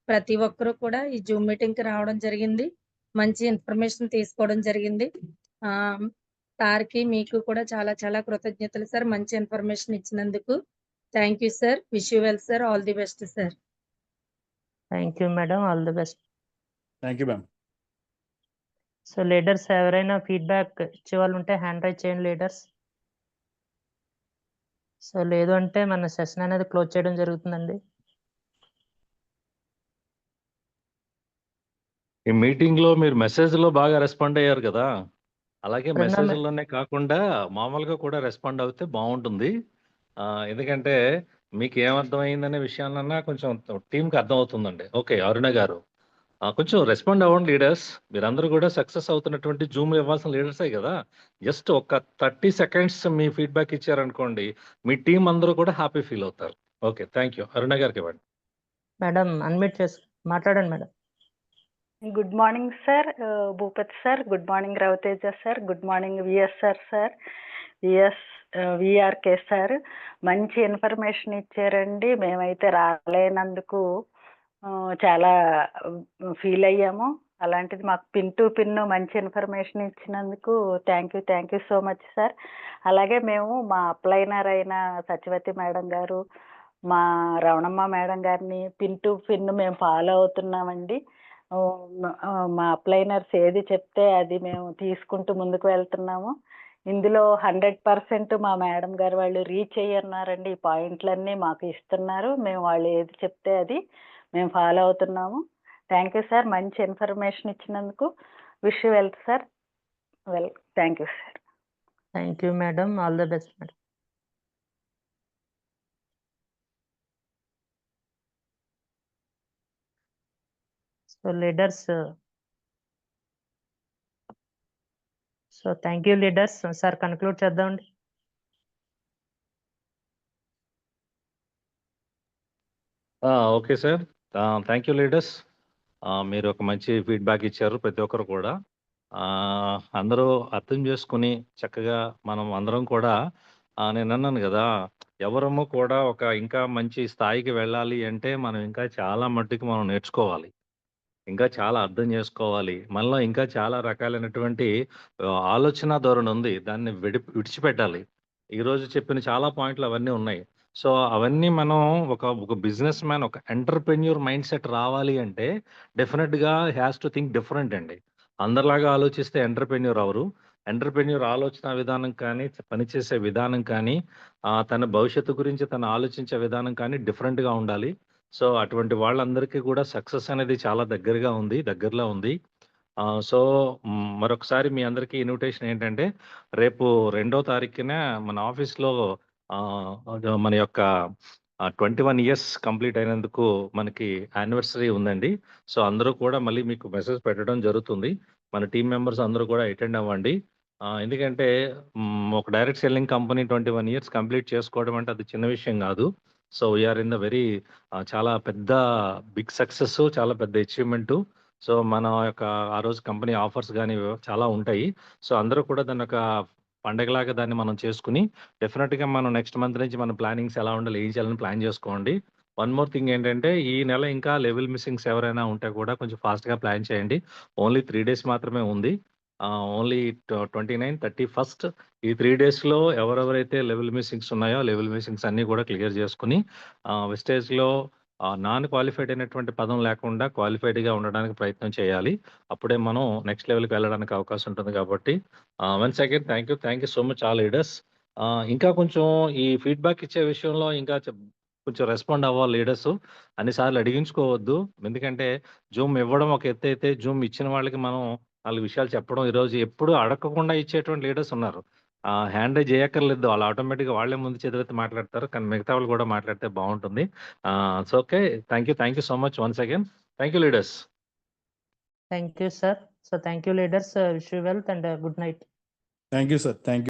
ప్రతి ఒక్కరూ కూడా ఈ జూమ్ మీటింగ్ కి రావడం జరిగింది. మంచి ఇన్ఫర్మేషన్ తీసుకోవడం జరిగింది. సార్కి మీకు కూడా చాలా చాలా కృతజ్ఞతలు సార్, మంచి ఇన్ఫర్మేషన్ ఇచ్చినందుకు. Thank you sir. Wish you well sir. All the best sir. Thank you madam. All the best. Thank you ma'am. So leaders ఎవరైనా ఫీడ్బ్యాక్ ఇచ్చే వాళ్ళు ఉంటే హ్యాండ్ రైజ్ చేయండి లీడర్స్. సో లేదు అంటే మన సెషన్ అనేది క్లోజ్ చేయడం జరుగుతుందండి. ఈ మీటింగ్ లో మీరు మెసేజ్ లో బాగా రెస్పాండ్ అయ్యారు కదా, అలాగే రెండో మెసేజ్ లోనే కాకుండా మామూలుగా కూడా రెస్పాండ్ అవుతే బాగుంటుంది. ఎందుకంటే మీకు ఏమర్థమైందనే విషయాలన్నా కొంచెం టీంకి అర్థం అవుతుందండి. ఓకే, అరుణ గారు కొంచెం రెస్పాండ్ అవ్వండి లీడర్స్. మీరందరూ కూడా సక్సెస్ అవుతున్నటువంటి జూమ్ ఇవ్వాల్సిన లీడర్సే కదా. జస్ట్ ఒక 30 సెకండ్స్ మీ ఫీడ్బ్యాక్ ఇచ్చారనుకోండి, మీ టీం అందరూ కూడా హ్యాపీ ఫీల్ అవుతారు. Okay, thank you. అరుణ గారికి ఇవ్వండి. మేడం అన్మ్యూట్ చేసి మాట్లాడండి madam. Good morning sir, Bhupathi sir. Good morning Raviteja sir. Good morning VSR sir, VRK sir. మంచి ఇన్ఫర్మేషన్ ఇచ్చారండి. మేమైతే రాలేనందుకు చాలా ఫీల్ అయ్యాము. అలాంటిది మాకు పిన్ టు పిన్ మంచి ఇన్ఫర్మేషన్ ఇచ్చినందుకు thank you so much sir. అలాగే మేము మా అప్లైనర్ అయిన సత్యవతి మేడం గారు, మా రవణమ్మ మేడం గారిని పిన్ టు పిన్ మేము ఫాలో అవుతున్నామండి. మా అప్లైనర్స్ ఏది చెప్తే అది మేము తీసుకుంటూ ముందుకు వెళ్తున్నాము. ఇందులో 100% మా మేడం గారు వాళ్ళు రీచ్ అయ్యన్నారండి. ఈ పాయింట్లన్నీ మాకు ఇస్తున్నారు. మేము వాళ్ళు ఏది చెప్తే అది మేము ఫాలో అవుతున్నాము. థ్యాంక్ యూ సార్, మంచి ఇన్ఫర్మేషన్ ఇచ్చినందుకు. Wish you well sir. Thank you sir. Thank you madam, all the best madam. So leaders, so thank you leaders. Sir conclude చేద్దామండి. Okay sir, thank you leaders. మీరు ఒక మంచి feedback ఇచ్చారు ప్రతి ఒక్కరు కూడా. అందరూ అర్థం చేసుకుని చక్కగా మనం అందరం కూడా నేను అన్నాను కదా, ఎవరము కూడా ఒక ఇంకా మంచి స్థాయికి వెళ్ళాలి అంటే మనం ఇంకా చాలా మట్టుకు మనం నేర్చుకోవాలి, ఇంకా చాలా అర్థం చేసుకోవాలి. మనలో ఇంకా చాలా రకాలైనటువంటి ఆలోచన ధోరణి ఉంది, దాన్ని విడిచిపెట్టాలి. ఈరోజు చెప్పిన చాలా పాయింట్లు అవన్నీ ఉన్నాయి. సో అవన్నీ మనం ఒక బిజినెస్ మ్యాన్, ఒక ఎంటర్‌ప్రెన్యూర్ మైండ్ సెట్ రావాలి అంటే డెఫినెట్‌గా హ్యాస్ టు థింక్ డిఫరెంట్ అండి. అందరిలాగా ఆలోచిస్తే ఎంటర్‌ప్రెన్యూర్ అవ్వరు. ఎంటర్‌ప్రెన్యూర్ ఆలోచన విధానం కానీ, పనిచేసే విధానం కానీ, తన భవిష్యత్తు గురించి తను ఆలోచించే విధానం కానీ డిఫరెంట్‌గా ఉండాలి. సో అటువంటి వాళ్ళందరికీ కూడా సక్సెస్ అనేది చాలా దగ్గరలో ఉంది. సో మరొకసారి మీ అందరికీ ఇన్విటేషన్ ఏంటంటే, రేపు 2వ తారీఖున మన ఆఫీస్‌లో మన యొక్క 21 ఇయర్స్ కంప్లీట్ అయినందుకు మనకి యానివర్సరీ ఉందండి. సో అందరూ కూడా మళ్ళీ మీకు మెసేజ్ పెట్టడం జరుగుతుంది. మన టీమ్ మెంబర్స్ అందరూ కూడా అటెండ్ అవ్వండి. ఎందుకంటే ఒక direct selling company 21 years complete చేసుకోవడం అంటే అది చిన్న విషయం కాదు. So we are in the very చాలా పెద్ద బిగ్ సక్సెస్, చాలా పెద్ద అచీవ్‌మెంటు. సో మన యొక్క ఆ రోజు కంపెనీ ఆఫర్స్ గాని చాలా ఉంటాయి. సో అందరూ కూడా దాన్ని ఒక పండగలాగా దాన్ని మనం చేసుకొని డెఫినెట్‌గా మనం నెక్స్ట్ మంత్ నుంచి మన ప్లానింగ్స్ ఎలా ఉండాలి, ఏం చేయాలని ప్లాన్ చేసుకోండి. వన్ మోర్ థింగ్ ఏంటంటే, ఈ నెల ఇంకా లెవెల్ మిస్సింగ్స్ ఎవరైనా ఉంటే కూడా కొంచెం ఫాస్ట్‌గా ప్లాన్ చేయండి. ఓన్లీ 3 డేస్ మాత్రమే ఉంది. ఓన్లీ 29, 31 ఈ 3 డేస్‌లో ఎవరెవరైతే లెవెల్ మిస్సింగ్స్ ఉన్నాయో, లెవెల్ మిస్సింగ్స్ అన్నీ కూడా క్లియర్ చేసుకొని వెస్టేజ్‌లో నాన్ క్వాలిఫైడ్ అయినటువంటి పదం లేకుండా క్వాలిఫైడ్‌గా ఉండడానికి ప్రయత్నం చేయాలి. అప్పుడే మనం నెక్స్ట్ లెవెల్‌కి వెళ్ళడానికి అవకాశం ఉంటుంది కాబట్టి once again thank you so much all leaders. ఇంకా కొంచెం ఈ ఫీడ్బ్యాక్ ఇచ్చే విషయంలో ఇంకా కొంచెం రెస్పాండ్ అవ్వాలి లీడర్స్. అన్ని సార్లు అడిగించుకోవద్దు. ఎందుకంటే జూమ్ ఇవ్వడం ఒక ఎత్తు అయితే, జూమ్ ఇచ్చిన వాళ్ళకి మనం 4 విషయాలు చెప్పడం ఈరోజు ఎప్పుడు అడగకుండా ఇచ్చేటువంటి లీడర్స్ ఉన్నారు. హ్యాండ్ రైజ్ చేయక్కర్లేదు. వాళ్ళు ఆటోమేటిక్‌గా వాళ్ళే ముందు చేతులెత్తి మాట్లాడతారు. కానీ మిగతా వాళ్ళు కూడా మాట్లాడితే బాగుంటుంది. So okay, thank you so much once again. Thank you leaders. Thank you sir. So thank you leaders. Wish you wealth and good night. Thank you sir. Thank you.